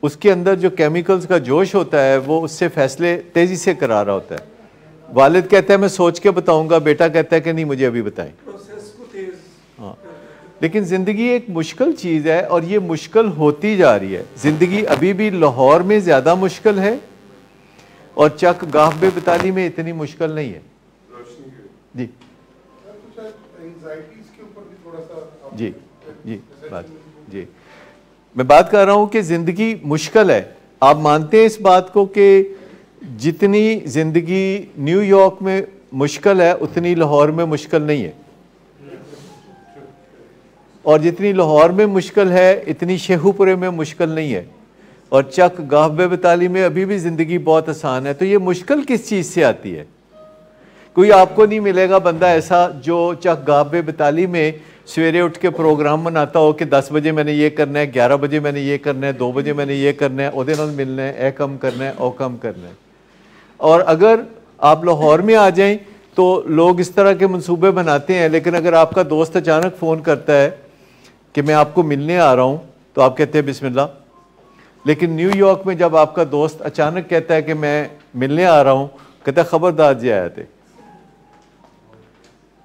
उसके अंदर जो केमिकल्स का जोश होता है वो उससे फैसले तेज़ी से करा रहा होता है। वालिद कहता है मैं सोच के बताऊंगा, बेटा कहता है कि नहीं मुझे अभी बताएं। हाँ, लेकिन ज़िंदगी एक मुश्किल चीज़ है और ये मुश्किल होती जा रही है। ज़िंदगी अभी भी लाहौर में ज़्यादा मुश्किल है और चक गाहबे बताली में इतनी मुश्किल नहीं है। जी जी जी बात जी मैं बात कर रहा हूँ कि ज़िंदगी मुश्किल है। आप मानते हैं इस बात को कि जितनी ज़िंदगी न्यूयॉर्क में मुश्किल है उतनी लाहौर में मुश्किल नहीं है, और जितनी लाहौर में मुश्किल है इतनी शेखुपुरे में मुश्किल नहीं है, और चक गाहबे बताली में अभी भी ज़िंदगी बहुत आसान है। तो ये मुश्किल किस चीज़ से आती है? कोई आपको नहीं मिलेगा बंदा ऐसा जो चक गाहबे बताली में सवेरे उठ के प्रोग्राम बनाता हो कि 10 बजे मैंने ये करना है, 11 बजे मैंने ये करना है, 2 बजे मैंने ये करना है, ओदे नाल मिलना है, ए कम करना है, ओ कम करना है। और अगर आप लाहौर में आ जाएं तो लोग इस तरह के मंसूबे बनाते हैं, लेकिन अगर आपका दोस्त अचानक फ़ोन करता है कि मैं आपको मिलने आ रहा हूँ तो आप कहते हैं बिस्मिल्लाह। लेकिन न्यूयॉर्क में जब आपका दोस्त अचानक कहता है कि मैं मिलने आ रहा हूँ, कहता है ख़बरदार जी आए थे,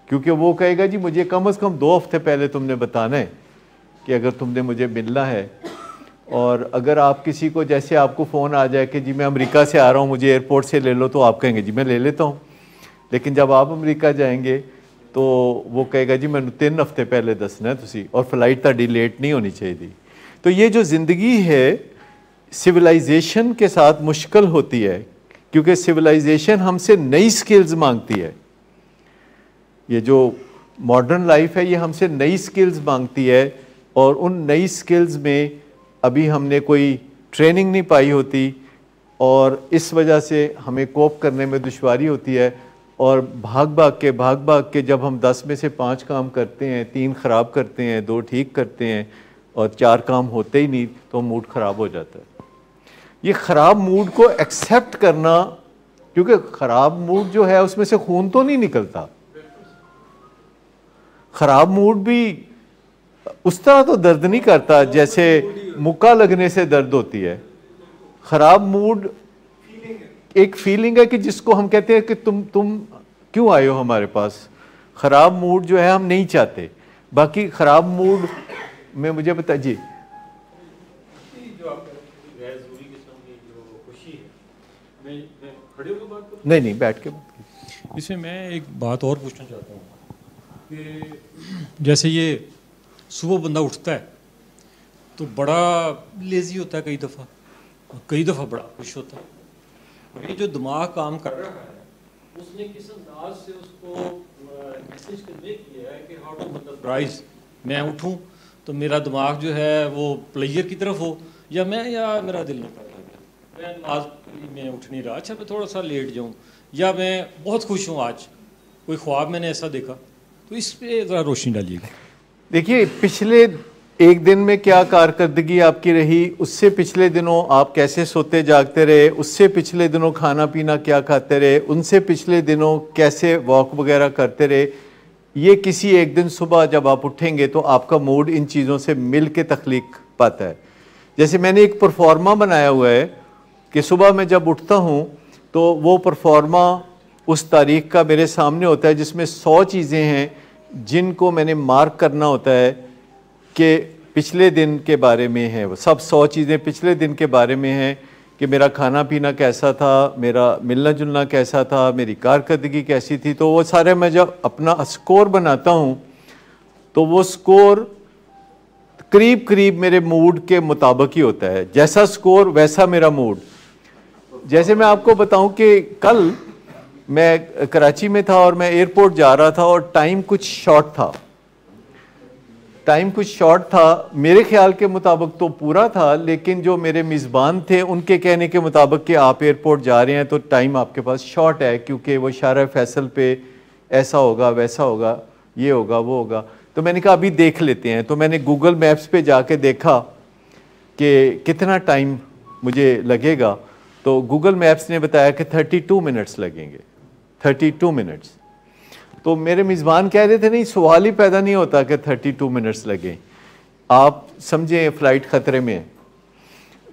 क्योंकि वो कहेगा जी मुझे कम से कम 2 हफ्ते पहले तुमने बताना है कि अगर तुमने मुझे मिलना है। और अगर आप किसी को, जैसे आपको फ़ोन आ जाए कि जी मैं अमेरिका से आ रहा हूँ मुझे एयरपोर्ट से ले लो, तो आप कहेंगे जी मैं ले लेता हूँ। लेकिन जब आप अमेरिका जाएंगे तो वो कहेगा जी मैंने 3 हफ्ते पहले दसना है तुसी, और फ्लाइट ताड़ी लेट नहीं होनी चाहिए। तो ये जो ज़िंदगी है सिविलाइजेशन के साथ मुश्किल होती है, क्योंकि सिविलाइजेशन हमसे नई स्किल्स मांगती है। ये जो मॉडर्न लाइफ है ये हमसे नई स्किल्स मांगती है, और उन नई स्किल्स में अभी हमने कोई ट्रेनिंग नहीं पाई होती, और इस वजह से हमें कोप करने में दुश्वारी होती है। और भाग भाग के जब हम 10 में से 5 काम करते हैं, 3 ख़राब करते हैं, 2 ठीक करते हैं और 4 काम होते ही नहीं, तो मूड ख़राब हो जाता है। ये ख़राब मूड को एक्सेप्ट करना, क्योंकि ख़राब मूड जो है उसमें से खून तो नहीं निकलता। ख़राब मूड भी उस तरह तो दर्द नहीं करता जैसे मुक्का लगने से दर्द होती है। ख़राब मूड एक फीलिंग है कि जिसको हम कहते हैं कि तुम क्यों आए हो हमारे पास। ख़राब मूड जो है हम नहीं चाहते। बाकी ख़राब मूड में मुझे बता जी, जो आप गैर ज़रूरी किस्म की जो खुशी है, मैं खड़े होकर बात करूं? नहीं बैठ के इसमें मैं एक बात और पूछना चाहता हूँ कि जैसे ये सुबह बंदा उठता है तो बड़ा लेज़ी होता है कई दफ़ा बड़ा खुश होता है, और ये जो दिमाग काम कर रहा है उसने किस अंदाज से उसको मैसेज कन्वे किया है कि हाउ टू मतलब राइज, मैं उठूं तो मेरा दिमाग जो है वो प्लेयर की तरफ हो, या मेरा दिल नहीं करता, मैं नमाज में उठ नहीं रहा, अच्छा मैं थोड़ा सा लेट जाऊं, या मैं बहुत खुश हूं आज कोई ख्वाब मैंने ऐसा देखा, तो इस पे ज़रा रोशनी डालिएगा। देखिए पिछले एक दिन में क्या कारकर्दगी आपकी रही, उससे पिछले दिनों आप कैसे सोते जागते रहे, उससे पिछले दिनों खाना पीना क्या खाते रहे, उनसे पिछले दिनों कैसे वॉक वगैरह करते रहे, ये किसी एक दिन सुबह जब आप उठेंगे तो आपका मूड इन चीज़ों से मिल के तख्लीक पाता है। जैसे मैंने एक परफॉर्मा बनाया हुआ है कि सुबह मैं जब उठता हूँ तो वो परफॉर्मा उस तारीख का मेरे सामने होता है जिसमें 100 चीज़ें हैं जिनको मैंने मार्क करना होता है कि पिछले दिन के बारे में है, वो सब 100 चीज़ें पिछले दिन के बारे में हैं कि मेरा खाना पीना कैसा था, मेरा मिलना जुलना कैसा था, मेरी कारकर्दगी कैसी थी। तो वो सारे मैं जब अपना स्कोर बनाता हूँ तो वो स्कोर करीब करीब मेरे मूड के मुताबिक ही होता है, जैसा स्कोर वैसा मेरा मूड। जैसे मैं आपको बताऊं कि कल मैं कराची में था और मैं एयरपोर्ट जा रहा था और टाइम कुछ शॉर्ट था, मेरे ख्याल के मुताबिक तो पूरा था, लेकिन जो मेरे मेज़बान थे उनके कहने के मुताबिक कि आप एयरपोर्ट जा रहे हैं तो टाइम आपके पास शॉर्ट है क्योंकि वो शारा फैसल पे ऐसा होगा वैसा होगा, ये होगा वो होगा। तो मैंने कहा अभी देख लेते हैं, तो मैंने गूगल मैप्स पे जाके देखा कि कितना टाइम मुझे लगेगा, तो गूगल मैप्स ने बताया कि 32 मिनट्स लगेंगे, 32 मिनट्स। तो मेरे मेज़बान कह रहे थे नहीं, सवाल ही पैदा नहीं होता कि 32 मिनट्स लगें, आप समझें फ़्लाइट ख़तरे में है।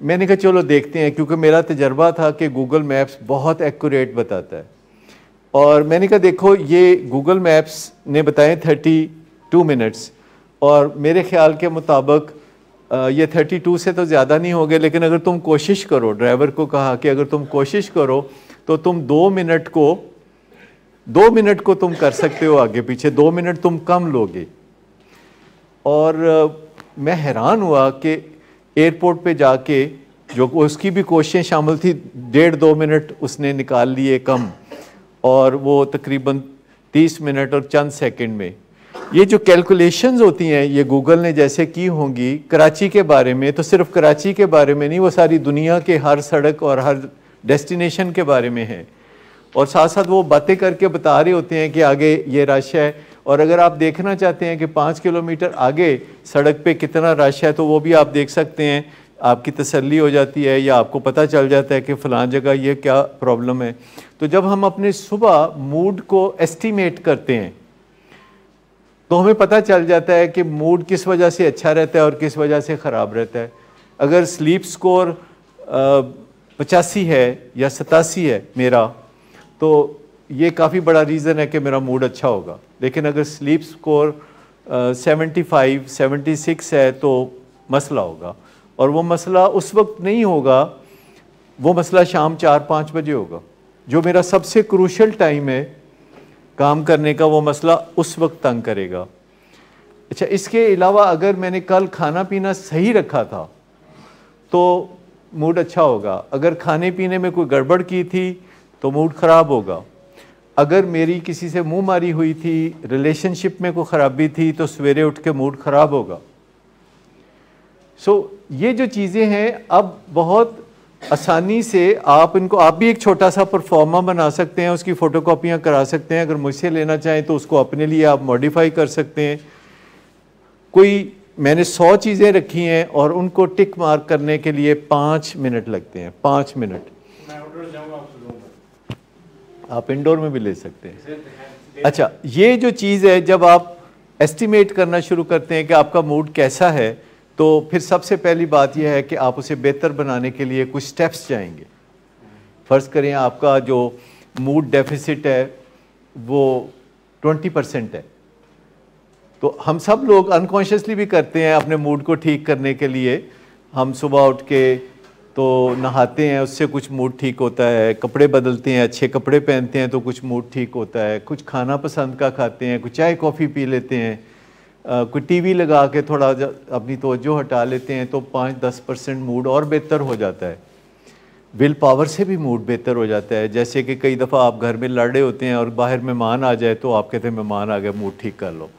मैंने कहा चलो देखते हैं, क्योंकि मेरा तजर्बा था कि गूगल मैप्स बहुत एक्यूरेट बताता है। और मैंने कहा देखो ये गूगल मैप्स ने बताए 32 मिनट्स, और मेरे ख्याल के मुताबिक ये 32 से तो ज़्यादा नहीं होंगे, लेकिन अगर तुम कोशिश करो, ड्राइवर को कहा कि अगर तुम कोशिश करो तो तुम 2 मिनट को तुम कर सकते हो आगे पीछे, 2 मिनट तुम कम लोगे। और मैं हैरान हुआ कि एयरपोर्ट पे जाके जो उसकी भी कोशिशें शामिल थी, 1.5-2 मिनट उसने निकाल लिए कम, और वो तकरीबन 30 मिनट और चंद सेकंड में। ये जो कैलकुलेशंस होती हैं ये गूगल ने जैसे की होंगी कराची के बारे में, तो सिर्फ कराची के बारे में नहीं, वो सारी दुनिया के हर सड़क और हर डेस्टिनेशन के बारे में है। और साथ साथ वो बातें करके बता रहे होते हैं कि आगे ये रश है, और अगर आप देखना चाहते हैं कि 5 किलोमीटर आगे सड़क पे कितना रश है तो वो भी आप देख सकते हैं, आपकी तसल्ली हो जाती है, या आपको पता चल जाता है कि फ़लाँ जगह ये क्या प्रॉब्लम है। तो जब हम अपने सुबह मूड को एस्टीमेट करते हैं तो हमें पता चल जाता है कि मूड किस वजह से अच्छा रहता है और किस वजह से ख़राब रहता है। अगर स्लीप स्कोर 85 है या 87 है मेरा, तो ये काफ़ी बड़ा रीज़न है कि मेरा मूड अच्छा होगा। लेकिन अगर स्लीप स्कोर 75, 76 है तो मसला होगा, और वो मसला उस वक्त नहीं होगा, वो मसला शाम 4-5 बजे होगा, जो मेरा सबसे क्रूशल टाइम है काम करने का, वो मसला उस वक्त तंग करेगा। अच्छा, इसके अलावा अगर मैंने कल खाना पीना सही रखा था तो मूड अच्छा होगा, अगर खाने पीने में कोई गड़बड़ की थी तो मूड ख़राब होगा, अगर मेरी किसी से मुंह मारी हुई थी, रिलेशनशिप में कोई ख़राबी थी, तो सवेरे उठ के मूड ख़राब होगा। ये जो चीज़ें हैं अब बहुत आसानी से आप भी एक छोटा सा परफॉर्मा बना सकते हैं, उसकी फ़ोटोकॉपियाँ करा सकते हैं, अगर मुझसे लेना चाहें तो उसको अपने लिए आप मॉडिफाई कर सकते हैं। मैंने 100 चीज़ें रखी हैं और उनको टिक मार्क करने के लिए 5 मिनट लगते हैं, 5 मिनट। मैं आउटडोर जाऊंगा, आप इंडोर में भी ले सकते हैं। अच्छा, ये जो चीज़ है, जब आप एस्टिमेट करना शुरू करते हैं कि आपका मूड कैसा है, तो फिर सबसे पहली बात यह है कि आप उसे बेहतर बनाने के लिए कुछ स्टेप्स जाएंगे फ़र्ज़ करें आपका जो मूड डेफिसिट है वो 20% है, तो हम सब लोग अनकॉन्शियसली भी करते हैं अपने मूड को ठीक करने के लिए। हम सुबह उठ के तो नहाते हैं, उससे कुछ मूड ठीक होता है, कपड़े बदलते हैं, अच्छे कपड़े पहनते हैं तो कुछ मूड ठीक होता है, कुछ खाना पसंद का खाते हैं, कुछ चाय कॉफ़ी पी लेते हैं, कोई टीवी लगा के थोड़ा अपनी तवज्जो हटा लेते हैं तो 5-10% मूड और बेहतर हो जाता है। विल पावर से भी मूड बेहतर हो जाता है। जैसे कि कई दफ़ा आप घर में लड़ रहे होते हैं और बाहर मेहमान आ जाए तो आप कहते हैं मेहमान आ गया, मूड ठीक कर लो,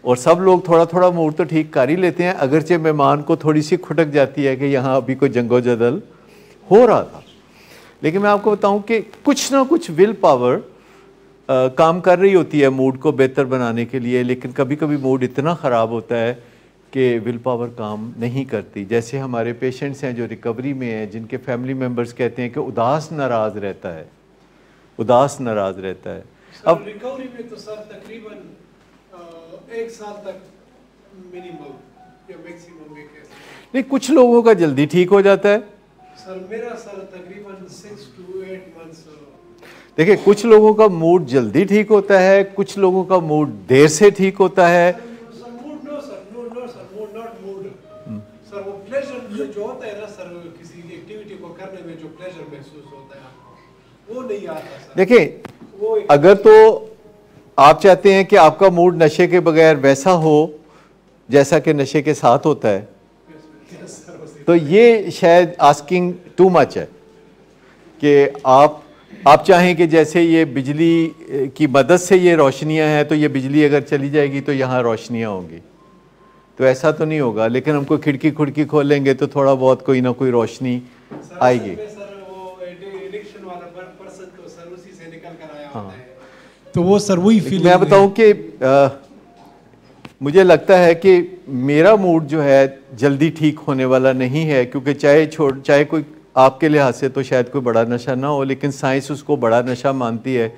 और सब लोग थोड़ा थोड़ा मूड तो ठीक कर ही लेते हैं, अगरचे मेहमान को थोड़ी सी खुटक जाती है कि यहाँ अभी कोई जंगो जदल हो रहा था। लेकिन मैं आपको बताऊं कि कुछ ना कुछ विल पावर काम कर रही होती है मूड को बेहतर बनाने के लिए, लेकिन कभी कभी मूड इतना ख़राब होता है कि विल पावर काम नहीं करती। जैसे हमारे पेशेंट्स हैं जो रिकवरी में हैं, जिनके फैमिली मेम्बर्स कहते हैं कि उदास नाराज़ रहता है, उदास नाराज़ रहता है। अब रिकवरी में तो सर तकरीबन 1 साल तक मिनिमम या मैक्सिमम भी कह सकते हैं। नहीं, कुछ लोगों का जल्दी ठीक हो जाता है सर। मेरा सर तकरीबन 6 to 8 months। देखिए, कुछ लोगों का मूड जल्दी ठीक होता है, कुछ लोगों का मूड देर से ठीक होता है। Sir mood no sir, no sir, mood not mood sir, वो प्लेजर जो होता है ना सर, किसी एक्टिविटी को करने में जो प्लेजर महसूस होता है आपको, वो नहीं आता सर। देखिए, अगर तो आप चाहते हैं कि आपका मूड नशे के बगैर वैसा हो जैसा कि नशे के साथ होता है, तो ये शायद आस्किंग टू मच है कि आप चाहें कि जैसे ये बिजली की मदद से ये रोशनियां हैं, तो ये बिजली अगर चली जाएगी तो यहाँ रोशनियां होंगी, तो ऐसा तो नहीं होगा। लेकिन हम कोई खिड़की खुड़की खोलेंगे तो थोड़ा बहुत कोई ना कोई रोशनी आएगी। हाँ, तो वो सर वही फील। मैं बताऊं कि मुझे लगता है कि मेरा मूड जो है जल्दी ठीक होने वाला नहीं है, क्योंकि चाहे कोई आपके लिहाज से तो शायद कोई बड़ा नशा ना हो, लेकिन साइंस उसको बड़ा नशा मानती है।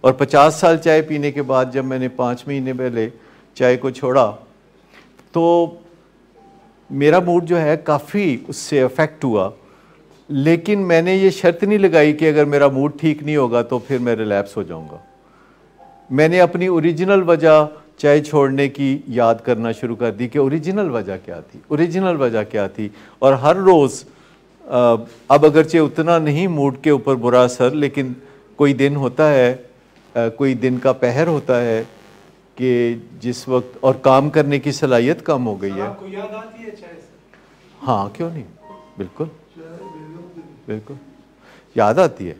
और 50 साल चाय पीने के बाद जब मैंने 5 महीने पहले चाय को छोड़ा तो मेरा मूड जो है काफ़ी उससे अफेक्ट हुआ। लेकिन मैंने ये शर्त नहीं लगाई कि अगर मेरा मूड ठीक नहीं होगा तो फिर मैं रिलैप्स हो जाऊंगा। मैंने अपनी ओरिजिनल वजह चाय छोड़ने की याद करना शुरू कर दी कि ओरिजिनल वजह क्या थी, ओरिजिनल वजह क्या थी। और हर रोज़ अब अगरचे उतना नहीं मूड के ऊपर बुरा असर, लेकिन कोई दिन होता है, कोई दिन का पहर होता है कि जिस वक्त और काम करने की सलाहियत कम हो गई है। आपको याद आती है चाय से? हाँ, क्यों नहीं, बिल्कुल बिल्कुल याद आती है।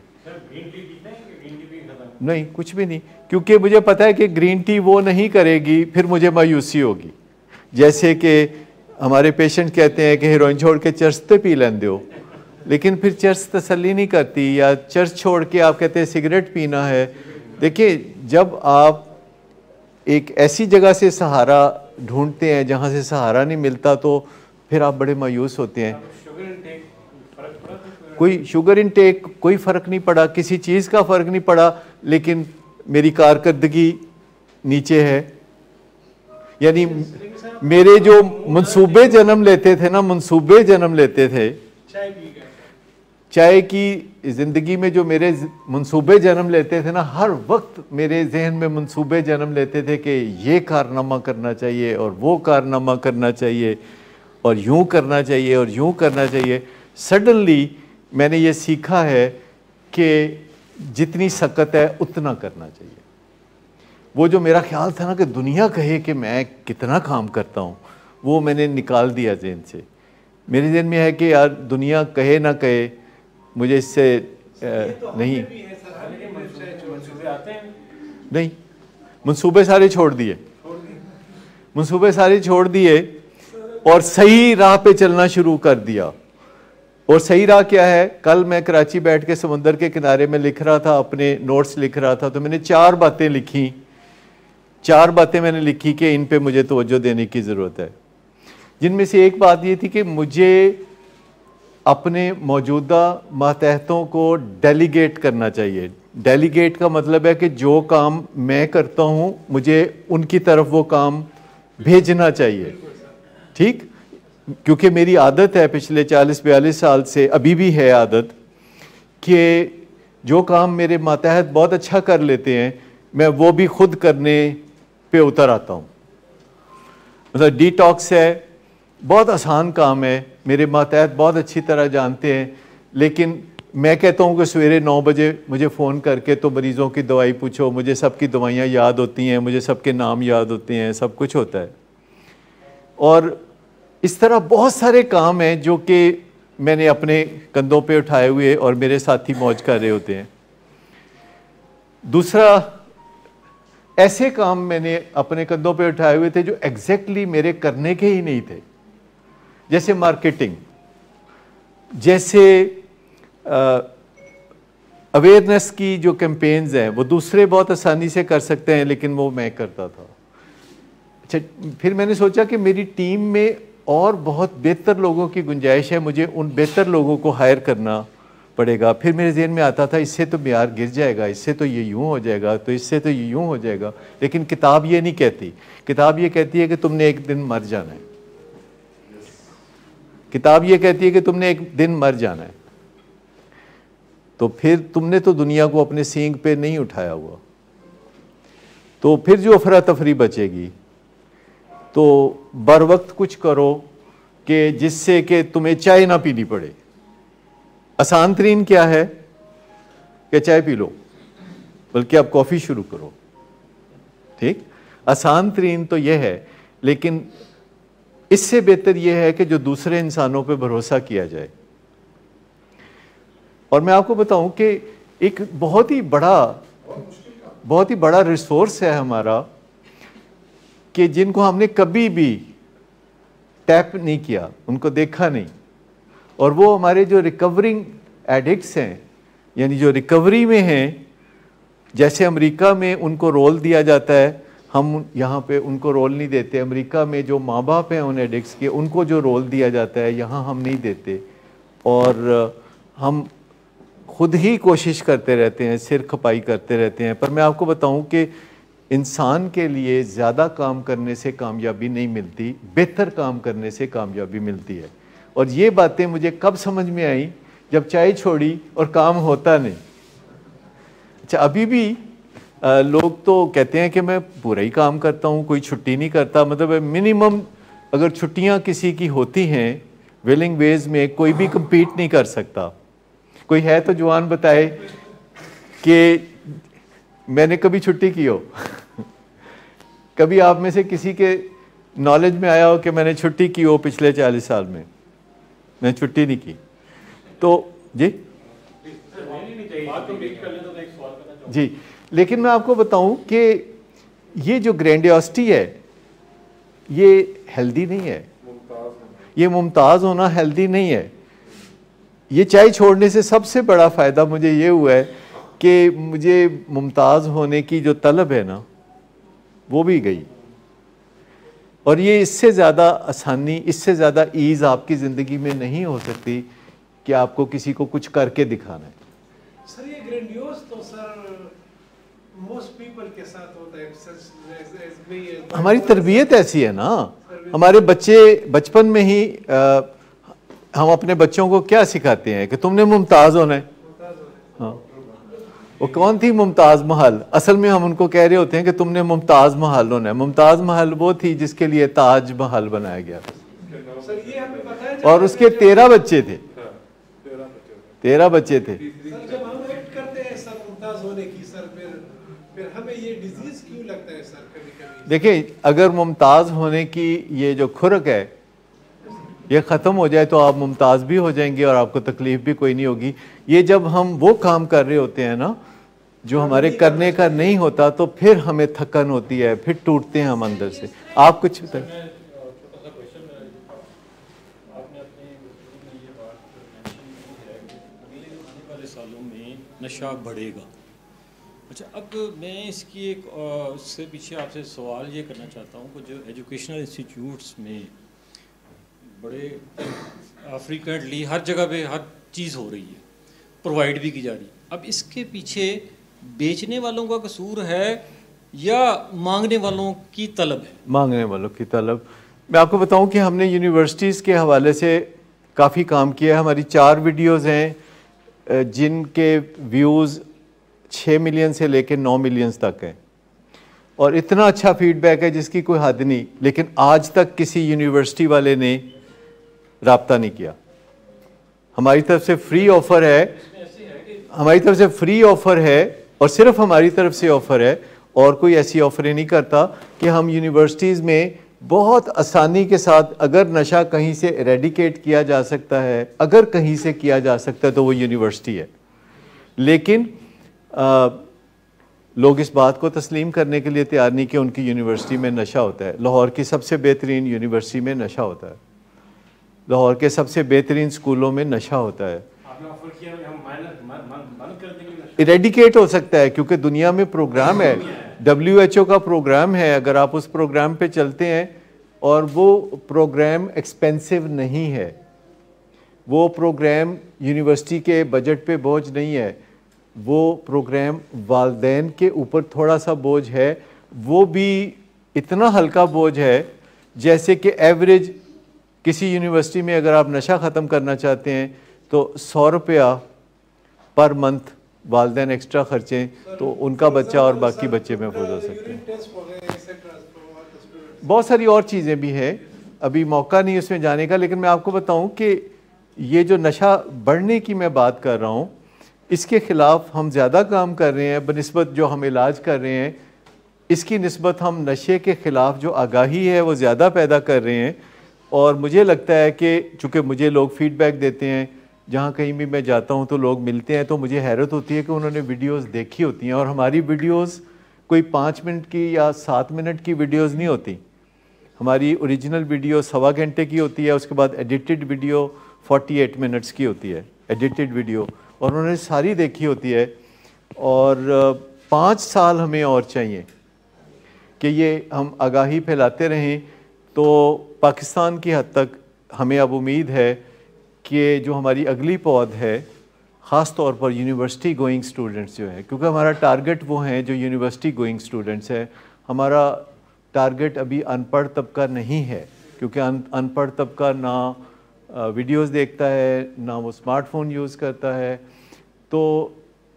नहीं, कुछ भी नहीं, क्योंकि मुझे पता है कि ग्रीन टी वो नहीं करेगी, फिर मुझे मायूसी होगी। जैसे कि हमारे पेशेंट कहते हैं कि हेरोइन छोड़ के चर्च तो पी लें दो, लेकिन फिर चर्च तसल्ली नहीं करती, या चर्च छोड़ के आप कहते हैं सिगरेट पीना है। देखिए, जब आप एक ऐसी जगह से सहारा ढूंढते हैं जहाँ से सहारा नहीं मिलता तो फिर आप बड़े मायूस होते हैं। कोई शुगर इनटेक कोई फ़र्क नहीं पड़ा, किसी चीज़ का फ़र्क नहीं पड़ा, लेकिन मेरी कारकर्दगी नीचे है। यानी मेरे जो मंसूबे जन्म लेते थे ना, मंसूबे जन्म लेते थे चाय की ज़िंदगी में, जो मेरे मंसूबे जन्म लेते थे ना, हर वक्त मेरे जहन में मंसूबे जन्म लेते थे कि ये कारनामा करना चाहिए और वो कारनामा करना चाहिए और यूँ करना चाहिए और यूँ करना चाहिए। सडनली मैंने ये सीखा है कि जितनी सकत है उतना करना चाहिए। वो जो मेरा ख्याल था ना कि दुनिया कहे कि मैं कितना काम करता हूँ, वो मैंने निकाल दिया जहन से। मेरे जहन में है कि यार दुनिया कहे ना कहे, मुझे इससे नहीं मंसूबे सारे छोड़ दिए, मंसूबे सारे छोड़ दिए और सही राह पे चलना शुरू कर दिया। और सही राह क्या है? कल मैं कराची बैठ के समुंदर के किनारे में लिख रहा था, अपने नोट्स लिख रहा था, तो मैंने 4 बातें लिखी, 4 बातें मैंने लिखी कि इन पे मुझे तवज्जो देने की ज़रूरत है। जिनमें से एक बात ये थी कि मुझे अपने मौजूदा मातहतों को डेलीगेट करना चाहिए। डेलीगेट का मतलब है कि जो काम मैं करता हूँ मुझे उनकी तरफ वो काम भेजना चाहिए, ठीक? क्योंकि मेरी आदत है पिछले 40-42 साल से, अभी भी है आदत, कि जो काम मेरे मातहत बहुत अच्छा कर लेते हैं मैं वो भी खुद करने पे उतर आता हूँ। मतलब डिटॉक्स है, बहुत आसान काम है, मेरे मातहत बहुत अच्छी तरह जानते हैं, लेकिन मैं कहता हूँ कि सवेरे 9 बजे मुझे फ़ोन करके तो मरीज़ों की दवाई पूछो, मुझे सबकी दवाइयाँ याद होती हैं, मुझे सबके नाम याद होते हैं, सब कुछ होता है। और इस तरह बहुत सारे काम हैं जो कि मैंने अपने कंधों पे उठाए हुए और मेरे साथी मौज कर रहे होते हैं। दूसरा, ऐसे काम मैंने अपने कंधों पे उठाए हुए थे जो एग्जैक्टली मेरे करने के ही नहीं थे, जैसे मार्केटिंग, जैसे अवेयरनेस की जो कैंपेन्स हैं वो दूसरे बहुत आसानी से कर सकते हैं, लेकिन वो मैं करता था। अच्छा, फिर मैंने सोचा कि मेरी टीम में और बहुत बेहतर लोगों की गुंजाइश है, मुझे उन बेहतर लोगों को हायर करना पड़ेगा। फिर मेरे ज़हन में आता था इससे तो म्यार गिर जाएगा, इससे तो ये यूँ हो जाएगा, तो इससे तो ये यूँ हो जाएगा। लेकिन किताब ये नहीं कहती, किताब ये कहती है कि तुमने एक दिन मर जाना है। किताब ये कहती है कि तुमने एक दिन मर जाना है। तो फिर तुमने तो दुनिया को अपने सींग पे नहीं उठाया हुआ, तो फिर जो अफरा तफरी बचेगी तो बर वक्त कुछ करो कि जिससे कि तुम्हें चाय ना पीनी पड़े। आसान तरीन क्या है कि चाय पी लो, बल्कि आप कॉफ़ी शुरू करो। ठीक, आसान तरीन तो यह है, लेकिन इससे बेहतर यह है कि जो दूसरे इंसानों पे भरोसा किया जाए। और मैं आपको बताऊं कि एक बहुत ही बड़ा रिसोर्स है हमारा कि जिनको हमने कभी भी टैप नहीं किया, उनको देखा नहीं, और वो हमारे जो रिकवरिंग एडिक्ट्स हैं, यानी जो रिकवरी में हैं। जैसे अमेरिका में उनको रोल दिया जाता है, हम यहाँ पे उनको रोल नहीं देते। अमेरिका में जो माँ बाप हैं उन एडिक्ट्स के, उनको जो रोल दिया जाता है यहाँ हम नहीं देते, और हम खुद ही कोशिश करते रहते हैं, सिर खपाई करते रहते हैं। पर मैं आपको बताऊं कि इंसान के लिए ज़्यादा काम करने से कामयाबी नहीं मिलती, बेहतर काम करने से कामयाबी मिलती है। और ये बातें मुझे कब समझ में आई, जब चाय छोड़ी और काम होता नहीं। अच्छा, अभी भी लोग तो कहते हैं कि मैं पूरा ही काम करता हूँ, कोई छुट्टी नहीं करता। मतलब मिनिमम अगर छुट्टियाँ किसी की होती हैं विलिंग वेज में, कोई भी compete नहीं कर सकता। कोई है तो जवान बताए कि मैंने कभी छुट्टी की हो। कभी आप में से किसी के नॉलेज में आया हो कि मैंने छुट्टी की हो पिछले 40 साल में? मैंने छुट्टी नहीं की। तो जी, लेकिन मैं आपको बताऊं कि ये जो ग्रैंडियोसिटी है ये हेल्दी नहीं है, ये मुमताज़ होना हेल्दी नहीं है। ये चाय छोड़ने से सबसे बड़ा फ़ायदा मुझे ये हुआ है कि मुझे मुमताज़ होने की जो तलब है ना, वो भी गई। और ये इससे ज़्यादा आसानी, इससे ज़्यादा ईज़ आपकी ज़िंदगी में नहीं हो सकती कि आपको किसी को कुछ करके दिखाना है। सर ये ग्रैंडियोस तो सर मोस्ट पीपल के साथ होता है। हमारी तरबियत ऐसी है ना, हमारे बच्चे बचपन में ही हम अपने बच्चों को क्या सिखाते हैं कि तुमने मुमताज़ होना है। हाँ, वो कौन थी मुमताज़ महल? असल में हम उनको कह रहे होते हैं कि तुमने मुमताज़ महल होना है। मुमताज़ महल वो थी जिसके लिए ताज महल बनाया गया था, सर ये हमें पता है। और उसके 13 बच्चे थे। 13 बच्चे थे। सर जब हम एक्ट करते हैं सर मुमताज़ होने की, सर फिर हमें ये डिजीज क्यों लगता है सर कभी-कभी? देखिए, अगर मुमताज़ होने की ये जो खुरक है ये ख़त्म हो जाए तो आप मुमताज़ भी हो जाएंगे और आपको तकलीफ़ भी कोई नहीं होगी। ये जब हम वो काम कर रहे होते हैं ना जो हमारे करने का नहीं होता, तो फिर हमें थकन होती है, फिर टूटते हैं हम अंदर से। आप कुछ बताइए। सालों में नशा बढ़ेगा। अच्छा, अब मैं इसकी एक उससे पीछे आपसे सवाल ये करना चाहता हूँ कि जो एजुकेशनल इंस्टीट्यूट्स में बड़े फ्रीक्वेंटली हर जगह पे हर चीज़ हो रही है, प्रोवाइड भी की जा रही है, अब इसके पीछे बेचने वालों का कसूर है या मांगने वालों की तलब है? मांगने वालों की तलब। मैं आपको बताऊं कि हमने यूनिवर्सिटीज़ के हवाले से काफ़ी काम किया है। हमारी 4 वीडियोज़ हैं जिनके व्यूज़ 6 मिलियन से लेकर 9 मिलियन तक हैं, और इतना अच्छा फीडबैक है जिसकी कोई हद नहीं, लेकिन आज तक किसी यूनिवर्सिटी वाले ने राब्ता नहीं किया। हमारी तरफ से फ्री ऑफ़र है, हमारी तरफ से फ्री ऑफ़र है, और सिर्फ हमारी तरफ से ऑफ़र है, और कोई ऐसी ऑफ़रें नहीं करता कि हम यूनिवर्सिटीज़ में बहुत आसानी के साथ, अगर नशा कहीं से एरेडिकेट किया जा सकता है, अगर कहीं से किया जा सकता है तो वो यूनिवर्सिटी है। लेकिन लोग इस बात को तस्लीम करने के लिए तैयार नहीं कि उनकी यूनिवर्सिटी में नशा होता है। लाहौर की सबसे बेहतरीन यूनिवर्सिटी में नशा होता है, लाहौर के सबसे बेहतरीन स्कूलों में नशा होता है। इरेडिकेट हो सकता है क्योंकि दुनिया में प्रोग्राम है, WHO का प्रोग्राम है, अगर आप उस प्रोग्राम पे चलते हैं, और वो प्रोग्राम एक्सपेंसिव नहीं है, वो प्रोग्राम यूनिवर्सिटी के बजट पे बोझ नहीं है, वो प्रोग्राम वालिदैन के ऊपर थोड़ा सा बोझ है, वो भी इतना हल्का बोझ है जैसे कि एवरेज किसी यूनिवर्सिटी में अगर आप नशा ख़त्म करना चाहते हैं तो 100 रुपया पर मंथ वालिदैन एक्स्ट्रा खर्चें तो उनका बच्चा और बाकी बच्चे महफूज हो सकते हैं। बहुत सारी और चीज़ें भी हैं, अभी मौका नहीं उसमें जाने का, लेकिन मैं आपको बताऊं कि ये जो नशा बढ़ने की मैं बात कर रहा हूँ, इसके ख़िलाफ़ हम ज़्यादा काम कर रहे हैं बनिस्बत जो हम इलाज कर रहे हैं, इसकी निस्बत हम नशे के ख़िलाफ़ जो आगाही है वो ज़्यादा पैदा कर रहे हैं। और मुझे लगता है कि चूँकि मुझे लोग फ़ीडबैक देते हैं, जहाँ कहीं भी मैं जाता हूँ तो लोग मिलते हैं, तो मुझे हैरत होती है कि उन्होंने वीडियोस देखी होती हैं, और हमारी वीडियोस कोई 5 मिनट की या 7 मिनट की वीडियोस नहीं होती। हमारी ओरिजिनल वीडियो 1.25 घंटे की होती है, उसके बाद एडिटेड वीडियो 48 मिनट्स की होती है, एडिटेड वीडियो, और उन्होंने सारी देखी होती है। और 5 साल हमें और चाहिए कि ये हम आगाही फैलाते रहें। तो पाकिस्तान की हद तक हमें अब उम्मीद है कि जो हमारी अगली पौध है, ख़ास तौर पर यूनिवर्सिटी गोइंग स्टूडेंट्स जो हैं, क्योंकि हमारा टारगेट वो हैं जो यूनिवर्सिटी गोइंग स्टूडेंट्स हैं, हमारा टारगेट अभी अनपढ़ तबका नहीं है, क्योंकि अनपढ़ तबका ना वीडियोस देखता है, ना वो स्मार्टफोन यूज़ करता है। तो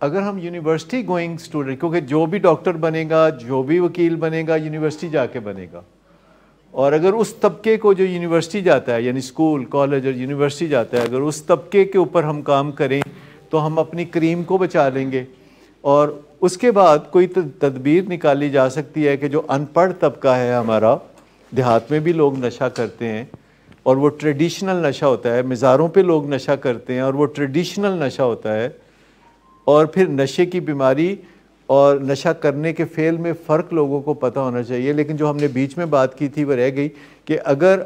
अगर हम यूनिवर्सिटी गोइंग स्टूडेंट, क्योंकि जो भी डॉक्टर बनेगा, जो भी वकील बनेगा, यूनिवर्सिटी जाके बनेगा, और अगर उस तबके को जो यूनिवर्सिटी जाता है, यानी स्कूल, कॉलेज और यूनिवर्सिटी जाता है, अगर उस तबके के ऊपर हम काम करें तो हम अपनी क्रीम को बचा लेंगे। और उसके बाद कोई तदबीर निकाली जा सकती है कि जो अनपढ़ तबका है हमारा, देहात में भी लोग नशा करते हैं, और वो ट्रेडिशनल नशा होता है, मज़ारों पे लोग नशा करते हैं और वो ट्रेडिशनल नशा होता है। और फिर नशे की बीमारी और नशा करने के फ़ेल में फ़र्क लोगों को पता होना चाहिए। लेकिन जो हमने बीच में बात की थी वो रह गई कि अगर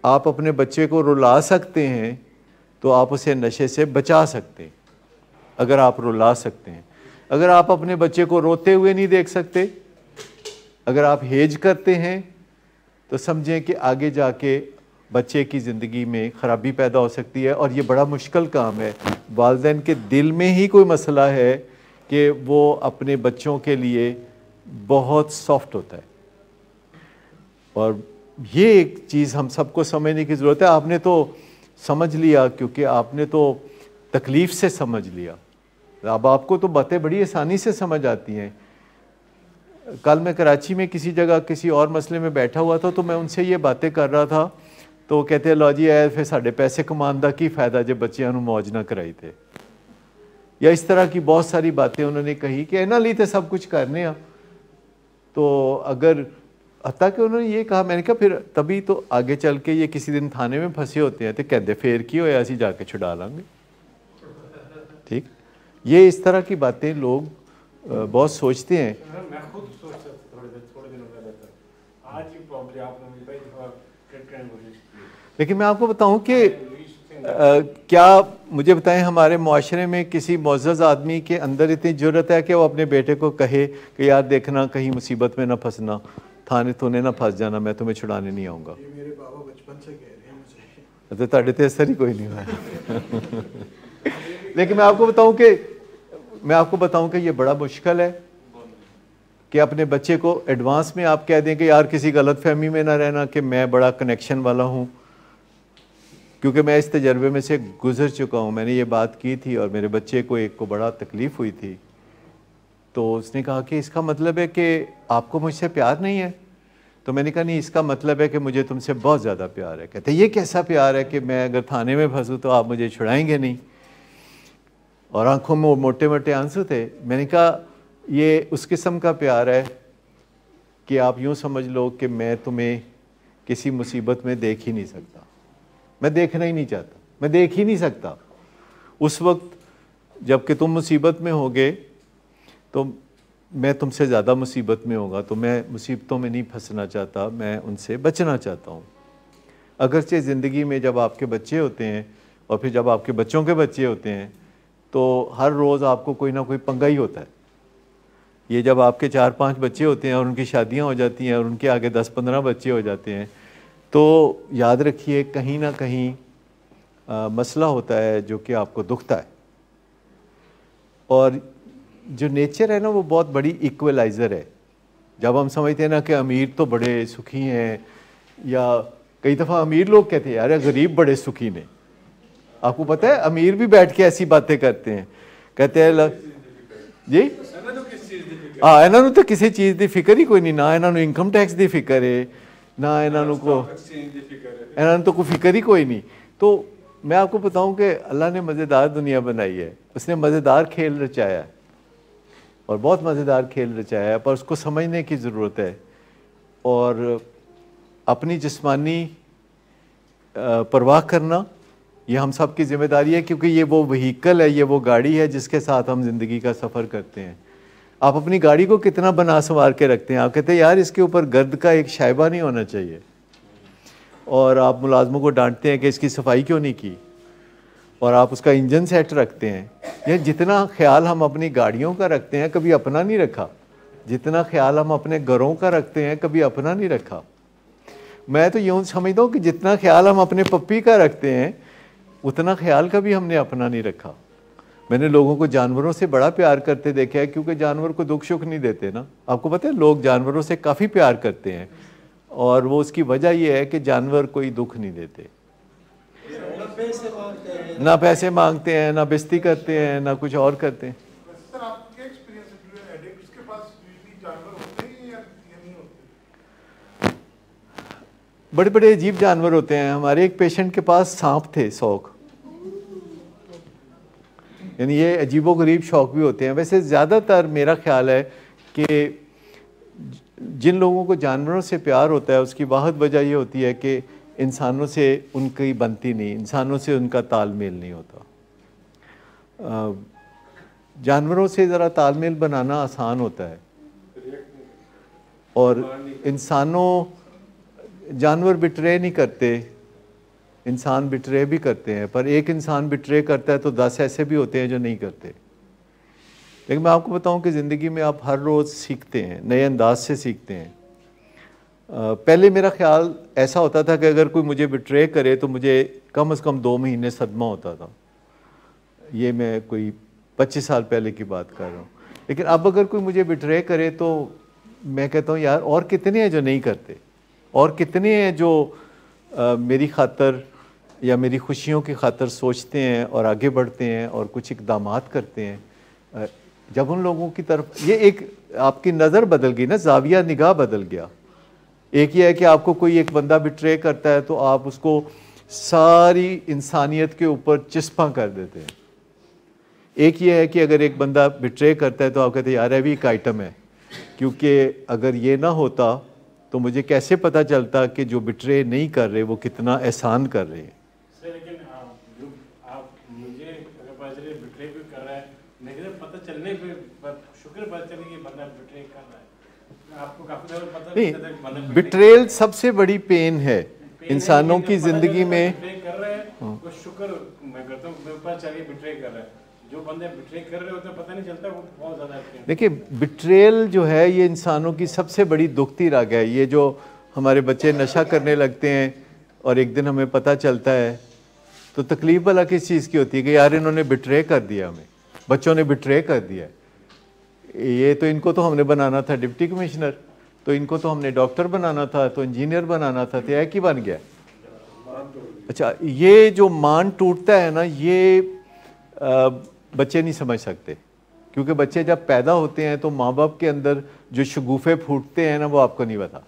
आप अपने बच्चे को रुला सकते हैं तो आप उसे नशे से बचा सकते हैं, अगर आप रुला सकते हैं। अगर आप अपने बच्चे को रोते हुए नहीं देख सकते, अगर आप हेज करते हैं, तो समझें कि आगे जाके बच्चे की ज़िंदगी में ख़राबी पैदा हो सकती है, और ये बड़ा मुश्किल काम है। वालिदैन के दिल में ही कोई मसला है कि वो अपने बच्चों के लिए बहुत सॉफ्ट होता है, और ये एक चीज़ हम सबको समझने की ज़रूरत है। आपने तो समझ लिया क्योंकि आपने तो तकलीफ़ से समझ लिया, अब आपको तो बातें बड़ी आसानी से समझ आती हैं। कल मैं कराची में किसी जगह किसी और मसले में बैठा हुआ था, तो मैं उनसे ये बातें कर रहा था, तो वो कहते लो जी है फिर साढ़े पैसे कमाने का की फ़ायदा जब बच्चों को मौज ना कराई थे, या इस तरह की बहुत सारी बातें उन्होंने कही कि इन्होंने लिए तो सब कुछ करने आ। तो अगर हत्ता कि उन्होंने ये कहा, मैंने कहा फिर तभी तो आगे चल के ये किसी दिन थाने में फंसे होते हैं तो कहते फिर की होया असी जाके छुड़ा लांगे। ठीक, ये इस तरह की बातें लोग बहुत सोचते हैं। मैं खुद सोचता था थोड़े दिनों पहले तक, आज ही प्रॉब्लम आपने मुझे कई दफ़ा ट्रेंड कोशिश की। लेकिन मैं आपको बताऊं कि क्या मुझे बताएं, हमारे मुआशरे में किसी मुअज़्ज़ज़ आदमी के अंदर इतनी ज़रूरत है कि वो अपने बेटे को कहे कि यार देखना कहीं मुसीबत में ना फंसना, थाने तूने ना फंस जाना, मैं तुम्हें छुड़ाने नहीं आऊँगा। ये मेरे बाबा बचपन से कह रहे हैं मुझे। तो ताड़े तो असर ही कोई नहीं हुआ। लेकिन मैं आपको बताऊं कि ये बड़ा मुश्किल है कि अपने बच्चे को एडवांस में आप कह दें कि यार किसी गलत फहमी में ना रहना कि मैं बड़ा कनेक्शन वाला हूँ। क्योंकि मैं इस तजर्बे में से गुज़र चुका हूँ। मैंने ये बात की थी और मेरे बच्चे को एक को बड़ा तकलीफ़ हुई थी, तो उसने कहा कि इसका मतलब है कि आपको मुझसे प्यार नहीं है। तो मैंने कहा नहीं, इसका मतलब है कि मुझे तुमसे बहुत ज़्यादा प्यार है। कहते ये कैसा प्यार है कि मैं अगर थाने में फंसूँ तो आप मुझे छुड़ाएंगे नहीं। और आंखों में मोटे मोटे आंसू थे। मैंने कहा ये उस किस्म का प्यार है कि आप यूँ समझ लो कि मैं तुम्हें किसी मुसीबत में देख ही नहीं सकता, मैं देखना ही नहीं चाहता, मैं देख ही नहीं सकता। उस वक्त जबकि तुम मुसीबत में होगे तो मैं तुमसे ज़्यादा मुसीबत में होगा, तो मैं मुसीबतों में नहीं फंसना चाहता, मैं उनसे बचना चाहता हूँ। अगरचे ज़िंदगी में जब आपके बच्चे होते हैं और फिर जब आपके बच्चों के बच्चे होते हैं तो हर रोज़ आपको कोई ना कोई पंगा ही होता है। ये जब आपके 4-5 बच्चे होते हैं और उनकी शादियाँ हो जाती हैं और उनके आगे 10-15 बच्चे हो जाते हैं, तो याद रखिए कहीं ना कहीं मसला होता है जो कि आपको दुखता है। और जो नेचर है ना वो बहुत बड़ी इक्वलाइज़र है। जब हम समझते हैं ना कि अमीर तो बड़े सुखी हैं, या कई दफ़ा अमीर लोग कहते हैं यार गरीब बड़े सुखी ने। आपको पता है अमीर भी बैठ के ऐसी बातें करते हैं, कहते हैं जी हाँ इन्होंने तो किसी चीज़ की फिक्र ही कोई नहीं, ना इन्होंने इनकम टैक्स की फिक्र है, ना इन्होंने तो कोई फिक्र ही कोई नहीं। तो मैं आपको बताऊं कि अल्लाह ने मज़ेदार दुनिया बनाई है, उसने मज़ेदार खेल रचाया है और बहुत मज़ेदार खेल रचाया है, पर उसको समझने की ज़रूरत है। और अपनी जिस्मानी परवाह करना ये हम सब की ज़िम्मेदारी है, क्योंकि ये वो व्हीकल है, ये वो गाड़ी है जिसके साथ हम ज़िंदगी का सफ़र करते हैं। आप अपनी गाड़ी को कितना बना संवार के रखते हैं। आप कहते हैं यार इसके ऊपर गर्द का एक शाइबा नहीं होना चाहिए, और आप मुलाजमों को डांटते हैं कि इसकी सफाई क्यों नहीं की, और आप उसका इंजन सेट रखते हैं। ये जितना ख्याल हम अपनी गाड़ियों का रखते हैं कभी अपना नहीं रखा, जितना ख्याल हम अपने घरों का रखते हैं कभी अपना नहीं रखा। मैं तो यूँ समझता हूँ कि जितना ख्याल हम अपने पप्पी का रखते हैं उतना ख्याल कभी हमने अपना नहीं रखा। मैंने लोगों को जानवरों से बड़ा प्यार करते देखा है, क्योंकि जानवर को दुख सुख नहीं देते ना। आपको पता है लोग जानवरों से काफ़ी प्यार करते हैं, और वो उसकी वजह ये है कि जानवर कोई दुख नहीं देते, ना पैसे मांगते हैं, ना बेइज्जती करते हैं, ना कुछ और करते हैं। सर आपका एक्सपीरियंस है जो एडिक्ट उसके पास भी जानवर होते हैं या नहीं होते? बड़े बड़े अजीब जानवर होते हैं। हमारे एक पेशेंट के पास सांप थे, शौक, यानी ये अजीबोगरीब शौक भी होते हैं। वैसे ज़्यादातर मेरा ख्याल है कि जिन लोगों को जानवरों से प्यार होता है उसकी वाहिद वजह ये होती है कि इंसानों से उनकी बनती नहीं, इंसानों से उनका तालमेल नहीं होता। जानवरों से ज़रा तालमेल बनाना आसान होता है, और जानवर बिट्रे नहीं करते, इंसान बिट्रे भी करते हैं। पर एक इंसान बिट्रे करता है तो 10 ऐसे भी होते हैं जो नहीं करते। लेकिन मैं आपको बताऊं कि ज़िंदगी में आप हर रोज़ सीखते हैं, नए अंदाज से सीखते हैं। पहले मेरा ख्याल ऐसा होता था कि अगर कोई मुझे बिट्रे करे तो मुझे कम से कम 2 महीने सदमा होता था। ये मैं कोई 25 साल पहले की बात कर रहा हूँ। लेकिन अब अगर कोई मुझे बिट्रे करे तो मैं कहता हूँ यार और कितने हैं जो नहीं करते, और कितने हैं जो मेरी खातर या मेरी खुशियों की खातर सोचते हैं और आगे बढ़ते हैं और कुछ इक़दामात करते हैं। जब उन लोगों की तरफ ये एक आपकी नज़र बदल गई ना, ज़ाविया निगाह बदल गया। एक ये है कि आपको कोई एक बंदा बिट्रे करता है तो आप उसको सारी इंसानियत के ऊपर चिस्पा कर देते हैं। एक ये है कि अगर एक बंदा बिट्रे करता है तो आप कहते हैं यार ये भी एक आइटम है, क्योंकि अगर ये ना होता तो मुझे कैसे पता चलता कि जो बिट्रे नहीं कर रहे वो कितना एहसान कर रहे हैं। सर लेकिन आप मुझे अगर पता चले बिट्रे भी कर रहा है, लेकिन पता चलने पे शुक्र पता चले कि बंदा बिट्रे कर रहा है, आपको काफी ज़्यादा पता नहीं, बिट्रेल सबसे बड़ी पेन है इंसानों की ज़िंदगी में। कर रहे हैं तो शुक्र मैं करता हूँ, पता चलिए बिट्रे कर रहा है। जो बंदे बिट्रे कर रहे होते हैं पता नहीं चलता, वो बहुत ज़्यादा। देखिए बिट्रेल जो है ये इंसानों की सबसे बड़ी दुखती राग है। ये जो हमारे बच्चे नशा करने लगते हैं और एक दिन हमें पता चलता है तो तकलीफ भला किस चीज़ की होती है कि यार इन्होंने बिट्रे कर दिया, हमें बच्चों ने बिट्रे कर दिया। ये तो इनको तो हमने बनाना था डिप्टी कमिश्नर, तो इनको तो हमने डॉक्टर बनाना था, तो इंजीनियर बनाना था, तो एक ही बन गया। अच्छा, ये जो मान टूटता है ना, ये बच्चे नहीं समझ सकते, क्योंकि बच्चे जब पैदा होते हैं तो माँ बाप के अंदर जो शगुफे फूटते हैं ना, वो आपको नहीं पता।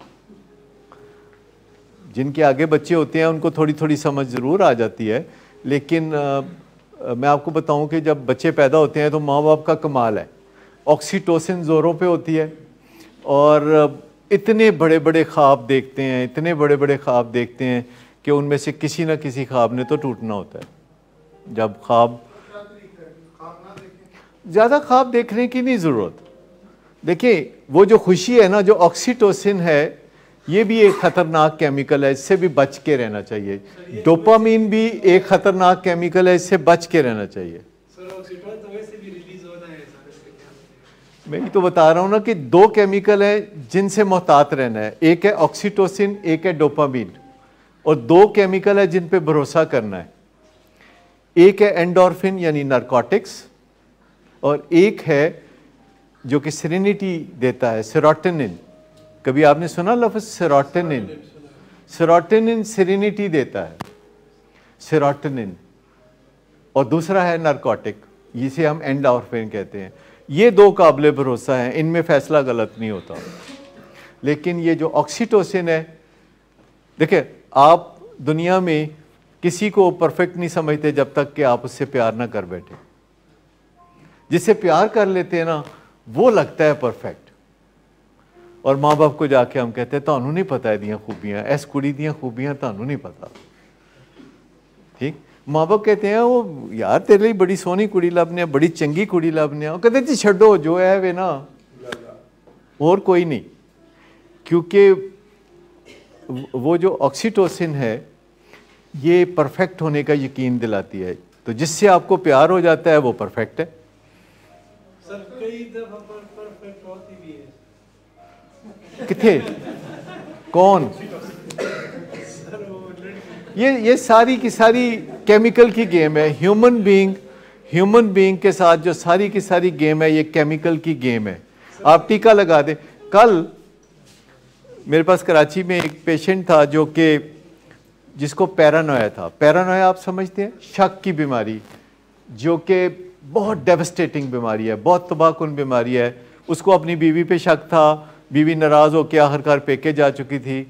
जिनके आगे बच्चे होते हैं उनको थोड़ी थोड़ी समझ ज़रूर आ जाती है, लेकिन मैं आपको बताऊं कि जब बच्चे पैदा होते हैं तो माँ बाप का कमाल है, ऑक्सीटोसिन ज़ोरों पे होती है और इतने बड़े बड़े ख्वाब देखते हैं, इतने बड़े बड़े ख्वाब देखते हैं कि उनमें से किसी ना किसी ख्वाब ने तो टूटना होता है। जब ख्वाब, ज़्यादा ख्वाब देखने की नहीं ज़रूरत। देखिए, वो जो खुशी है ना, जो ऑक्सीटोसिन है, ये भी एक ख़तरनाक केमिकल है, इससे भी बच के रहना चाहिए। डोपामीन भी एक ख़तरनाक केमिकल है, इससे बच के रहना चाहिए। मैं तो बता रहा हूँ ना कि दो केमिकल हैं जिनसे मोहतात रहना है, एक है ऑक्सीटोसिन, एक है डोपामीन, और दो केमिकल है जिन पे भरोसा करना है। एक है एंडोर्फिन यानी नारकोटिक्स, और एक है जो कि सेरेनिटी देता है, सेरोटोनिन। कभी आपने सुना लफ्ज़ सेरोटोनिन? सेरोटोनिन सेरेनिटी देता है, सेरोटोनिन। और दूसरा है नारकोटिक, जिसे हम एंडोर्फिन कहते हैं। ये दो काबिल भरोसा हैं, इनमें फ़ैसला गलत नहीं होता। लेकिन ये जो ऑक्सीटोसिन है, देखिए, आप दुनिया में किसी को परफेक्ट नहीं समझते जब तक कि आप उससे प्यार ना कर बैठे। जिससे प्यार कर लेते हैं ना, वो लगता है परफेक्ट। और माँ बाप को जाके हम कहते हैं, तुहानू नहीं पता दियाँ खूबियाँ, इस कुड़ी दियाँ खूबियाँ तुहानू नहीं पता। ठीक, माँ बाप कहते हैं, वो यार तेरे लिए बड़ी सोहनी कुड़ी लभने, बड़ी चंगी कुड़ी लभने। वो कहते जी छड्डो, जो है वे ना, और कोई नहीं। क्योंकि वो जो ऑक्सीटोसिन है, ये परफेक्ट होने का यकीन दिलाती है। तो जिससे आपको प्यार हो जाता है वो परफेक्ट है। सर कई दफा परफेक्ट होती भी है। किथे? कौन? ये सारी की सारी केमिकल की गेम है। ह्यूमन बीइंग के साथ जो सारी की सारी गेम है, ये केमिकल की गेम है। आप टीका लगा दें। कल मेरे पास कराची में एक पेशेंट था जो कि जिसको पैरानोया था। पैरानोया आप समझते हैं, शक की बीमारी, जो कि बहुत डेवस्टेटिंग बीमारी है, बहुत तबाहकुन बीमारी है। उसको अपनी बीवी पे शक था, बीवी नाराज़ होकर आखिरकार पेके जा चुकी थी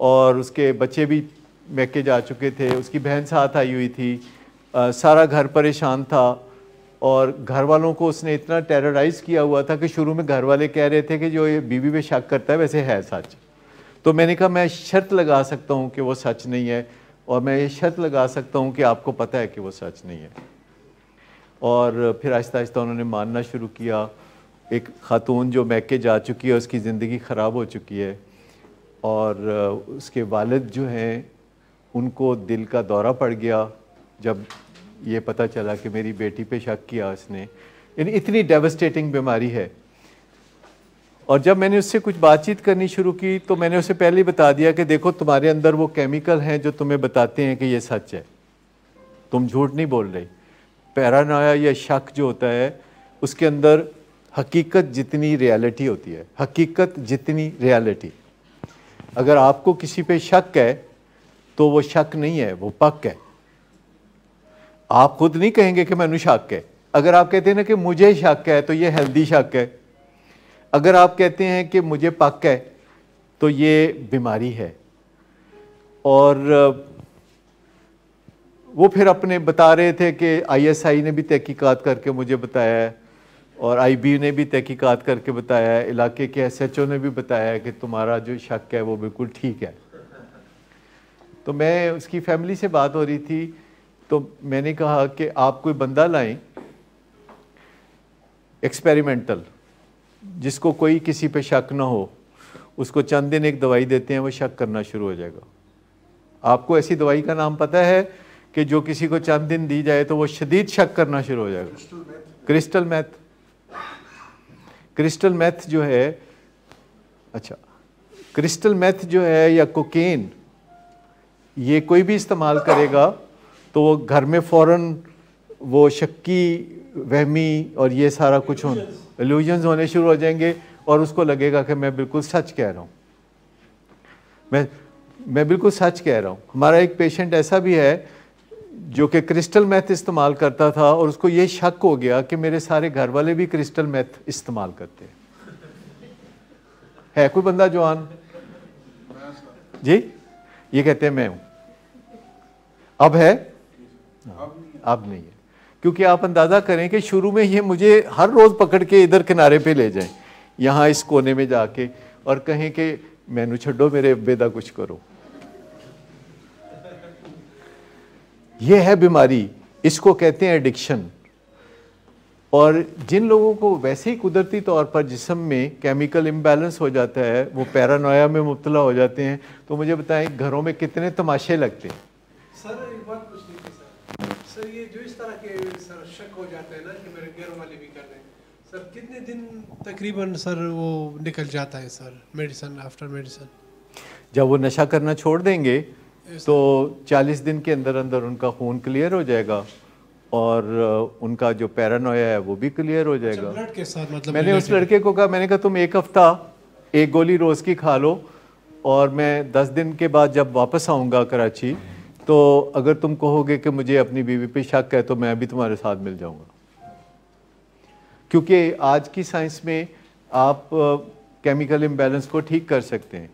और उसके बच्चे भी मैके जा चुके थे, उसकी बहन साथ आई हुई थी। सारा घर परेशान था और घर वालों को उसने इतना टेरराइज़ किया हुआ था कि शुरू में घर वाले कह रहे थे कि जो ये बीवी पे शक करता है वैसे है सच। तो मैंने कहा मैं शर्त लगा सकता हूँ कि वो सच नहीं है, और मैं ये शर्त लगा सकता हूँ कि आपको पता है कि वो सच नहीं है। और फिर आहिस्ता आहिस्ता उन्होंने मानना शुरू किया। एक खातून जो मैके जा चुकी है, उसकी ज़िंदगी ख़राब हो चुकी है, और उसके वालिद जो हैं उनको दिल का दौरा पड़ गया जब ये पता चला कि मेरी बेटी पे शक किया इसने। यानी इतनी डेवस्टेटिंग बीमारी है। और जब मैंने उससे कुछ बातचीत करनी शुरू की तो मैंने उसे पहले ही बता दिया कि देखो, तुम्हारे अंदर वो केमिकल हैं जो तुम्हें बताते हैं कि ये सच है, तुम झूठ नहीं बोल रही। पैरानोया या शक जो होता है, उसके अंदर हकीकत जितनी रियलिटी होती है, हकीकत जितनी रियलिटी। अगर आपको किसी पे शक है तो वो शक नहीं है, वो पक है। आप खुद नहीं कहेंगे कि मैनू शक है। अगर आप कहते हैं ना कि मुझे शक है तो ये हेल्दी शक है। अगर आप कहते हैं कि मुझे पक है तो ये बीमारी है। और वो फिर अपने बता रहे थे कि ISI ने भी तहकीकात करके मुझे बताया है, और IB ने भी तहकीकात करके बताया है, इलाके के SHO ने भी बताया है कि तुम्हारा जो शक है वो बिल्कुल ठीक है। तो मैं, उसकी फैमिली से बात हो रही थी, तो मैंने कहा कि आप कोई बंदा लाएं एक्सपेरिमेंटल, जिसको कोई किसी पे शक ना हो, उसको चंद दिन एक दवाई देते हैं, वो शक करना शुरू हो जाएगा। आपको ऐसी दवाई का नाम पता है कि जो किसी को चंद दिन दी जाए तो वो शदीद शक करना शुरू हो जाएगा? Crystal math. क्रिस्टल मैथ जो है, अच्छा, क्रिस्टल मैथ जो है या कोकेन, ये कोई भी इस्तेमाल करेगा तो वो घर में फ़ौरन वो शक्की, वहमी और ये सारा कुछ इल्यूजन्स होने शुरू हो जाएंगे, और उसको लगेगा कि मैं बिल्कुल सच कह रहा हूँ। मैं मैं बिल्कुल सच कह रहा हूँ। हमारा एक पेशेंट ऐसा भी है जो कि क्रिस्टल मेथ इस्तेमाल करता था और उसको ये शक हो गया कि मेरे सारे घर वाले भी क्रिस्टल मेथ इस्तेमाल करते हैं। है कोई बंदा जवान जी? ये कहते हैं मैं हूँ। अब है? अब नहीं है, क्योंकि आप अंदाज़ा करें कि शुरू में ये मुझे हर रोज़ पकड़ के इधर किनारे पे ले जाएं, यहाँ इस कोने में जाके, और कहें कि मैनू छड्डो, मेरे अब्बे दा कुछ करो। ये है बीमारी, इसको कहते हैं एडिक्शन। और जिन लोगों को वैसे ही कुदरती तौर पर जिस्म में केमिकल इम्बैलेंस हो जाता है, वो पैरानोया में मुब्तला हो जाते हैं, तो मुझे बताएं घरों में कितने तमाशे लगते हैं। सर एक बात पूछनी थी सर, ये जो इस तरह के सर शक हो जाता है ना कि मेरे घर वाले भी कर रहे हैं, सर कितने दिन तकरीबन सर वो निकल जाता है सर मेडिसिन आफ्टर मेडिसिन? जब वो नशा करना छोड़ देंगे तो 40 दिन के अंदर अंदर उनका खून क्लियर हो जाएगा और उनका जो पैरानोया है वो भी क्लियर हो जाएगा। ब्लड के साथ मतलब मैंने उस लड़के को कहा, मैंने कहा तुम एक हफ्ता एक गोली रोज़ की खा लो और मैं 10 दिन के बाद जब वापस आऊँगा कराची, तो अगर तुम कहोगे कि मुझे अपनी बीवी पे शक है तो मैं भी तुम्हारे साथ मिल जाऊँगा। क्योंकि आज की साइंस में आप केमिकल इम्बैलेंस को ठीक कर सकते हैं।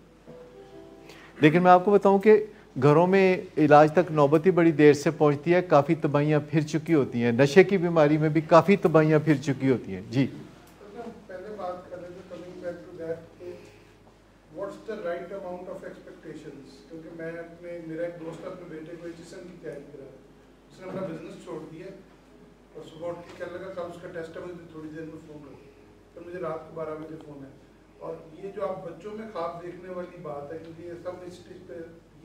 लेकिन मैं आपको बताऊं कि घरों में इलाज तक नौबत ही बड़ी देर से पहुंचती है, काफ़ी तबाहियाँ फिर चुकी होती हैं। नशे की बीमारी में भी काफ़ी तबाहियाँ फिर चुकी होती हैं। जी पहले बात कर रहे थे, coming back to that, what's the right amount of expectations. क्योंकि मेरा एक दोस्त अपने बेटे को एचएसएन की तैयारी करा, उसने अपना बिजनेस छोड़ दिया और सुबह उठ के कहने लगा कल उसका टेस्ट है, मुझे थोड़ी देर में फ़ोन करो। तो मुझे रात को 12 बजे फ़ोन है। और ये जो आप बच्चों में ख्वाब देखने वाली बात है, क्योंकि ये सब इस चीज़ पे,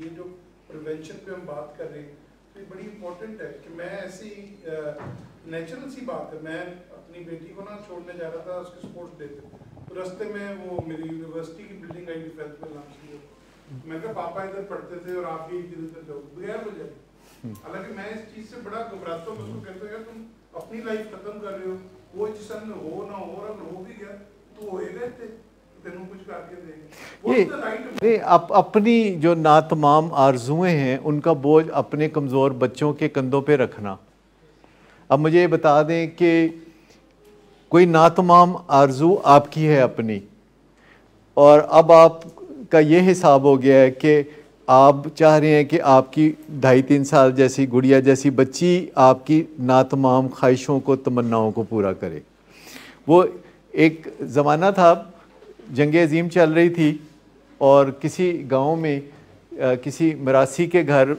ये जो प्रिवेंशन पे हम बात कर रहे हैं, तो ये बड़ी इंपॉर्टेंट है कि मैं ऐसी नेचुरल सी बात है, मैं अपनी बेटी को ना छोड़ने जा रहा था उसके स्पोर्ट्स डे पे, तो रास्ते में वो मेरी यूनिवर्सिटी की बिल्डिंग आई, डिफेंस में नाम से, मैं कहा पापा इधर पढ़ते थे और आप भी इधर जाओ, बगैर हो जाए। हालांकि मैं इस चीज़ से बड़ा घबराता हूँ, उसको कहता हूँ यार तुम अपनी लाइफ खत्म कर रहे हो, वो जिसम में हो ना हो रहा हो भी गया तो होएगा थे, तेनों कुछ करके देंगे। ये अपनी जो नातमाम आरजुएं हैं उनका बोझ अपने कमज़ोर बच्चों के कंधों पे रखना। अब मुझे ये बता दें कि कोई नातमाम आरजू आपकी है अपनी, और अब आपका ये हिसाब हो गया है कि आप चाह रहे हैं कि आपकी 2.5-3 साल जैसी गुड़िया जैसी बच्ची आपकी नातमाम ख्वाहिशों को, तमन्नाओं को पूरा करे। वो एक ज़माना था, जंग अज़ीम चल रही थी और किसी गांव में किसी मरासी के घर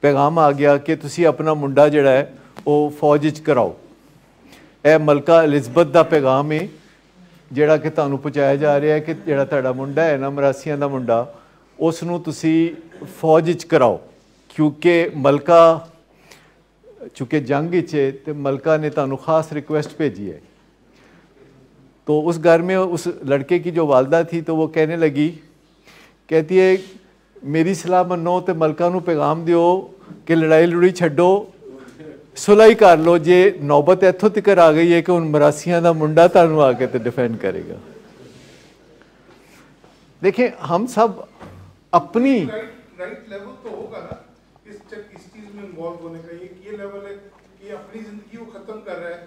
पैगाम आ गया कि तुसी अपना मुंडा जड़ा है वो फौज च कराओ। ए मलका एलिज़बथ दा पैगाम है ਜਿਹੜਾ कि ਤੁਹਾਨੂੰ पहुँचाया जा रहा है कि ਜਿਹੜਾ ਤੁਹਾਡਾ ਮੁੰਡਾ है ना ਮਰਾਸੀਆਂ ਦਾ ਮੁੰਡਾ, ਉਸ ਨੂੰ ਤੁਸੀਂ फौज च कराओ, क्योंकि मलका चूँकि जंग च है तो मलका ने ਤੁਹਾਨੂੰ खास रिक्वेस्ट भेजी है। तो उस घर में उस लड़के की जो वालदा थी तो वो कहने लगी, कहती है मेरी सलाह मनो तो मलका नूं पैगाम दिओ कि लड़ाई लुड़ी छड्डो, सुलह ही कर लो, जे नौबत इत्थों तक आ गई है कि हुण मरासियां दा मुंडा तुहानूं आके तो डिफेंड करेगा। देखिए हम सब अपनी राइट लेवल तो होगा ना इस चीज में इन्वॉल्व होने का, ये लेवल है कि अपनी जिंदगी वो खत्म कर रहा है।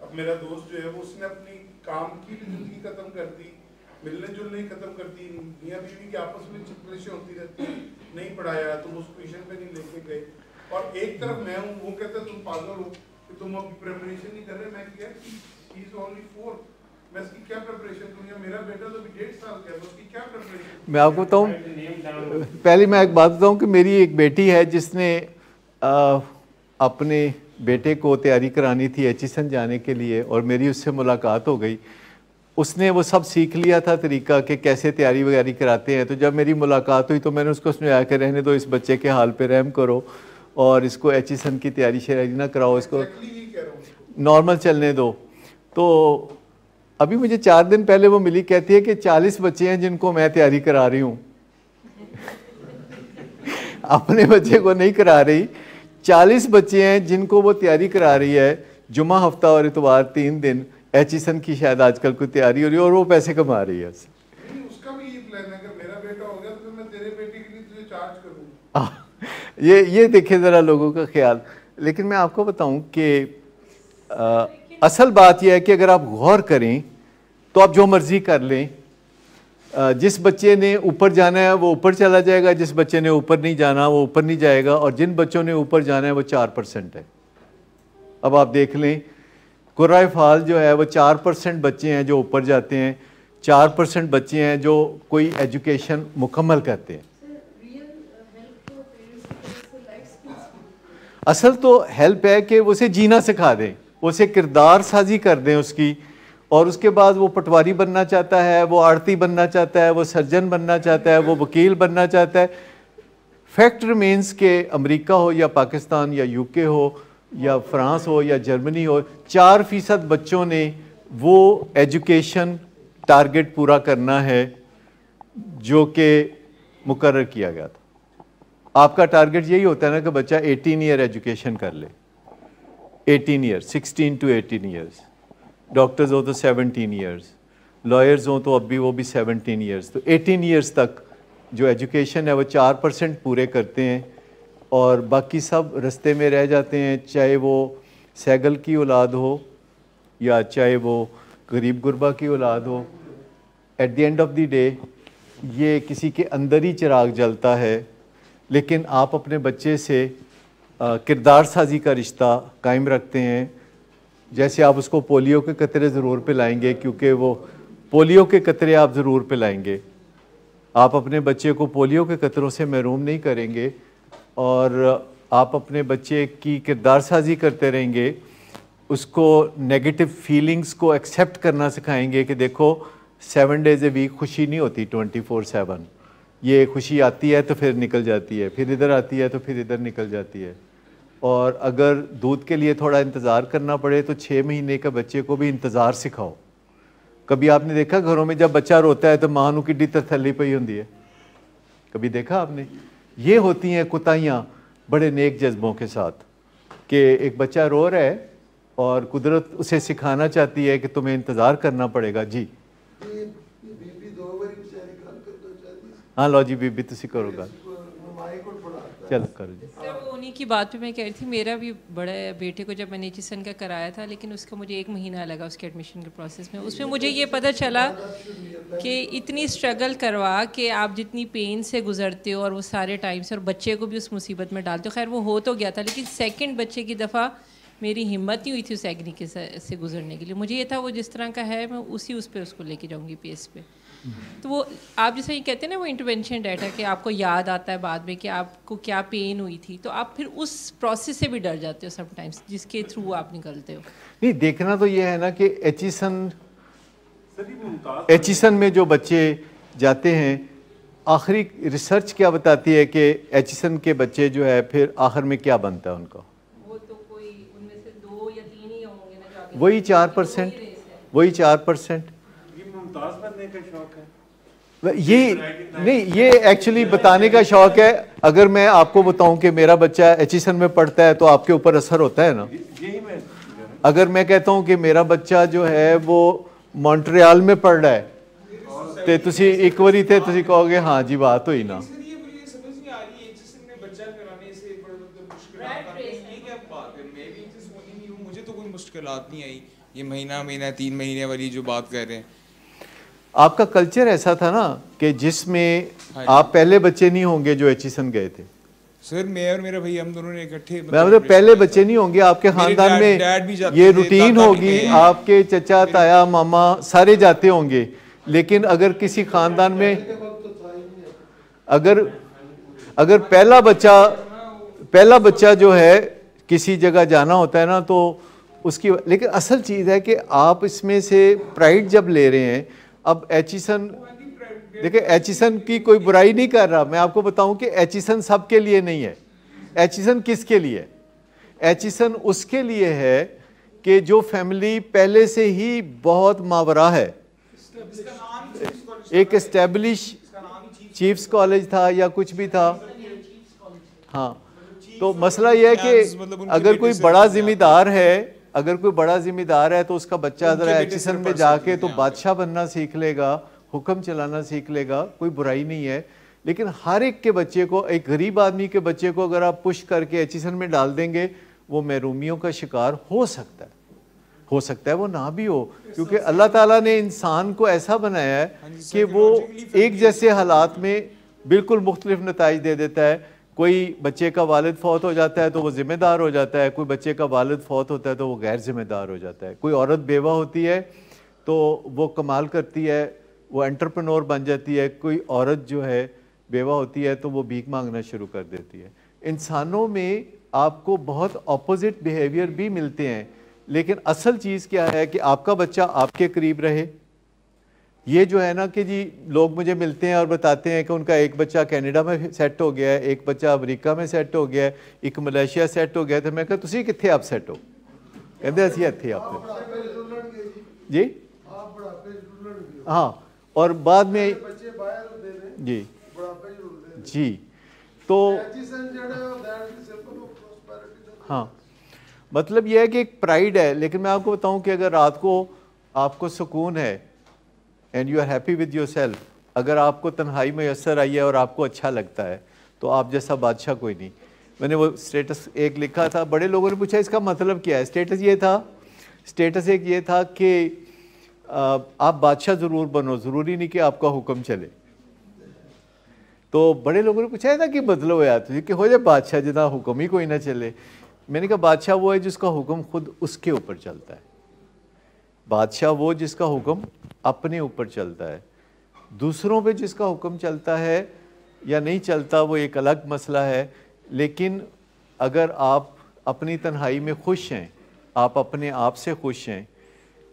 अब मेरा दोस्त जो है वो उसने अपनी काम की भी जिंदगी खत्म कर दी, मिलने जुलने ही खत्म कर दी, मियाँ बीवी की आपस में चिपलिशें होती रहती, नहीं पढ़ाया, तुम उस ट्यूशन पे नहीं लेके गए। और एक तरफ मैं हूँ, वो कहता है तुम पागल हो कि तुम अभी प्रिपरेशन नहीं कर रहे। मैं क्या, ही इज ओनली 4, मैं इसकी क्या प्रिपरेशन करूँगा? मेरा बेटा तो अभी 1.5 साल का है, उसकी क्या प्रिपरेशन? मैं आपको बताऊँ, पहले मैं एक बात बताऊँ कि मेरी एक बेटी है जिसने अपने बेटे को तैयारी करानी थी एचईसन जाने के लिए, और मेरी उससे मुलाकात हो गई। उसने वो सब सीख लिया था तरीका कि कैसे तैयारी वगैरह कराते हैं। तो जब मेरी मुलाकात हुई तो मैंने उसको समझाया कि रहने दो, इस बच्चे के हाल पे रहम करो और इसको एचईसन की तैयारी शैयारी ना कराओ, इसको नॉर्मल चलने दो। तो अभी मुझे 4 दिन पहले वो मिली, कहती है कि 40 बच्चे हैं जिनको मैं तैयारी करा रही हूँ अपने बच्चे को नहीं करा रही, 40 बच्चे हैं जिनको वो तैयारी करा रही है। जुमा हफ्ता और इतवार 3 दिन एचईसन की शायद आजकल कोई तैयारी हो रही है और वो पैसे कमा रही है। उसका भी ये प्लान है, अगर मेरा बेटा हो गया तो मैं तेरे बेटे के लिए तुझे चार्ज करूँगा। ये देखें ज़रा लोगों का ख्याल। लेकिन मैं आपको बताऊं कि असल बात यह है कि अगर आप गौर करें तो आप जो मर्ज़ी कर लें, जिस बच्चे ने ऊपर जाना है वो ऊपर चला जाएगा, जिस बच्चे ने ऊपर नहीं जाना वो ऊपर नहीं जाएगा, और जिन बच्चों ने ऊपर जाना है वो 4% है। अब आप देख लें कुर्रा फाल जो है वो 4% बच्चे हैं जो ऊपर जाते हैं, 4% बच्चे हैं जो कोई एजुकेशन मुकम्मल करते हैं। असल तो हेल्प है कि उसे जीना सिखा दें, उसे किरदार साजी कर दें उसकी, और उसके बाद वो पटवारी बनना चाहता है, वो आड़ती बनना चाहता है, वो सर्जन बनना चाहता है, वो वकील बनना चाहता है। फैक्ट रिमेंस के अमेरिका हो या पाकिस्तान या यूके हो या फ्रांस हो या जर्मनी हो, 4% बच्चों ने वो एजुकेशन टारगेट पूरा करना है जो कि मुकर्रर किया गया था। आपका टारगेट यही होता है ना कि बच्चा 18 ईयर एजुकेशन कर ले, 18 ईयर, 16 to 18 ईयर्स। डॉक्टर्स हो तो 17 ईयर्स, लॉयर्स हो तो अब भी वो भी 17 ईयर्स। तो 18 ईयर्स तक जो एजुकेशन है वो 4% पूरे करते हैं, और बाकी सब रास्ते में रह जाते हैं, चाहे वो सैगल की औलाद हो या चाहे वो गरीब गुरबा की औलाद हो। At the end of the day ये किसी के अंदर ही चिराग जलता है। लेकिन आप अपने बच्चे से किरदार साजी का रिश्ता कायम रखते हैं। जैसे आप उसको पोलियो के कतरे ज़रूर पिलाएंगे, क्योंकि वो पोलियो के कतरे आप ज़रूर पिलाएंगे, आप अपने बच्चे को पोलियो के कतरों से महरूम नहीं करेंगे, और आप अपने बच्चे की किरदार साजी करते रहेंगे, उसको नेगेटिव फीलिंग्स को एक्सेप्ट करना सिखाएंगे कि देखो 7 डेज़ ए वीक खुशी नहीं होती 24/7। ये खुशी आती है तो फिर निकल जाती है, फिर इधर आती है तो फिर इधर निकल जाती है। और अगर दूध के लिए थोड़ा इंतज़ार करना पड़े तो 6 महीने का बच्चे को भी इंतज़ार सिखाओ। कभी आपने देखा घरों में जब बच्चा रोता है तो मां नूं किड्डी तसल्ली पई हुंदी है? कभी देखा आपने? ये होती हैं कुताइयाँ बड़े नेक जज्बों के साथ, कि एक बच्चा रो रहा है और कुदरत उसे सिखाना चाहती है कि तुम्हें इंतज़ार करना पड़ेगा। जी हाँ लो जी बीबी तुसी करो गल, चलो करो जी। सर वो उन्हीं की बात पे मैं कह रही थी, मेरा भी बड़े बेटे को जब मैंने एचिसन का कराया था, लेकिन उसका मुझे 1 महीना लगा उसके एडमिशन के प्रोसेस में। उसमें मुझे ये पता चला कि इतनी स्ट्रगल करवा के आप जितनी पेन से गुजरते हो और वो सारे टाइम से, और बच्चे को भी उस मुसीबत में डालते हो। खैर वो हो तो गया था, लेकिन सेकंड बच्चे की दफ़ा मेरी हिम्मत नहीं हुई थी उस एग्नी के से गुजरने के लिए। मुझे ये था वो जिस तरह का है मैं उस पर उसको लेके जाऊँगी PS पे। तो वो आप जैसे ये कहते हैं ना वो इंटरवेंशन डाटा कि आपको याद आता है बाद में कि आपको क्या पेन हुई थी, तो आप फिर उस प्रोसेस से भी डर जाते हो समटाइम्स जिसके थ्रू आप निकलते हो। नहीं, देखना तो ये है ना कि एचिसन में जो बच्चे जाते हैं, आखिरी रिसर्च क्या बताती है कि एचिसन के बच्चे जो है फिर आखिर में क्या बनता है उनका? वो तो कोई उनमें से 2 या 3 ही होंगे ना जो वही 4%, वही 4%। बनने का शौक है ये नहीं, ये एक्चुअली बताने का शौक है। अगर मैं आपको बताऊं कि मेरा बच्चा एचिसन में पढ़ता है तो आपके ऊपर असर होता है ना। अगर मैं कहता हूं कि मेरा बच्चा जो है वो मॉन्ट्रियल में पढ़ रहा है तो तुसी एक बारी थे तुसी कहोगे हाँ जी बात हुई ना। मुझे तो कोई मुश्किलात नहीं आई, ये महीना 3 महीने वाली जो बात कर रहे हैं। आपका कल्चर ऐसा था ना कि जिसमें आप पहले बच्चे नहीं होंगे जो एचिसन गए थे। सर मैं और मेरा भाई हम दोनों ने इकट्ठे मतलब पहले बच्चे नहीं होंगे आपके खानदान में, ये रूटीन होगी, आपके चचा ताया मामा सारे जाते होंगे। लेकिन अगर किसी खानदान में अगर पहला बच्चा जो है किसी जगह जाना होता है ना तो उसकी, लेकिन असल चीज़ है कि आप इसमें से प्राइड जब ले रहे हैं। अब एचिसन देखिए, एचिसन की कोई बुराई नहीं कर रहा, मैं आपको बताऊं कि एचिसन सबके लिए नहीं है। एचिसन किसके लिए है? एचिसन उसके लिए है कि जो फैमिली पहले से ही बहुत मावरा है, एक एस्टेब्लिश चीफ्स कॉलेज था या कुछ भी था। हाँ, तो मसला यह है कि अगर कोई बड़ा जिम्मेदार है, तो उसका बच्चा ज़रा एचिसन में जाके तो बादशाह बनना सीख लेगा, हुक्म चलाना सीख लेगा, कोई बुराई नहीं है। लेकिन हर एक के बच्चे को, एक गरीब आदमी के बच्चे को अगर आप पुश करके एचईसन में डाल देंगे, वो महरूमियों का शिकार हो सकता है वो ना भी हो, क्योंकि अल्लाह ताला ने इंसान को ऐसा बनाया है कि वो एक जैसे हालात में बिल्कुल मुख्तलिफ नताइज दे देता है। कोई बच्चे का वालिद फौत हो जाता है तो वो ज़िम्मेदार हो जाता है, कोई बच्चे का वालिद फौत होता है तो वो गैर ज़िम्मेदार हो जाता है, कोई औरत बेवा होती है तो वो कमाल करती है, वो एंटरप्रेन्योर बन जाती है, कोई औरत जो है बेवा होती है तो वो भीख मांगना शुरू कर देती है। इंसानों में आपको बहुत अपोजिट बिहेवियर भी मिलते हैं, लेकिन असल चीज़ क्या है कि आपका बच्चा आपके करीब रहे। ये जो है ना कि जी लोग मुझे मिलते हैं और बताते हैं कि उनका एक बच्चा कनाडा में सेट हो गया है, एक बच्चा अमेरिका में सेट हो गया है, एक मलेशिया सेट हो गया, तो मैं कहा तुसी कित्थे आप सेट हो, कहते असी इत्थे आप जी हाँ, और बाद में जी जी तो हाँ, मतलब यह है कि एक प्राइड है। लेकिन मैं आपको बताऊं कि अगर रात को आपको सुकून है and you are happy with yourself, अगर आपको तन्हाई मैसर आई है और आपको अच्छा लगता है, तो आप जैसा बादशाह कोई नहीं। मैंने वो स्टेटस एक लिखा था, बड़े लोगों ने पूछा इसका मतलब क्या है। स्टेटस एक ये था कि आप बादशाह ज़रूर बनो, ज़रूरी नहीं कि आपका हुक्म चले। तो बड़े लोगों ने पूछा है ना कि बदलो यार तुझे कि हो जाए बादशाह जितना हुक्म ही कोई ना चले। मैंने कहा बादशाह वो है जिसका हुक्म खुद उसके ऊपर चलता है, बादशाह वो जिसका हुक्म अपने ऊपर चलता है। दूसरों पे जिसका हुक्म चलता है या नहीं चलता वो एक अलग मसला है, लेकिन अगर आप अपनी तन्हाई में खुश हैं, आप अपने आप से खुश हैं,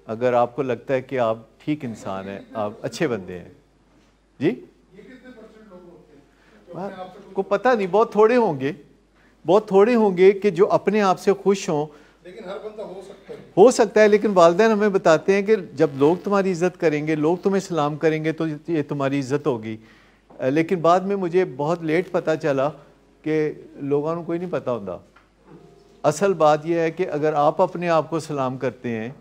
अगर आपको लगता है कि आप ठीक इंसान हैं, आप अच्छे बंदे हैं जी, को पता नहीं, बहुत थोड़े होंगे कि जो अपने आप से खुश हों। लेकिन हर बंदा हो सकता है, लेकिन वालिदैन हमें बताते हैं कि जब लोग तुम्हारी इज़्ज़त करेंगे, लोग तुम्हें सलाम करेंगे तो ये तुम्हारी इज़्ज़त होगी। लेकिन बाद में मुझे बहुत लेट पता चला कि लोगों को कोई नहीं पता होता। असल बात यह है कि अगर आप अपने आप को सलाम करते हैं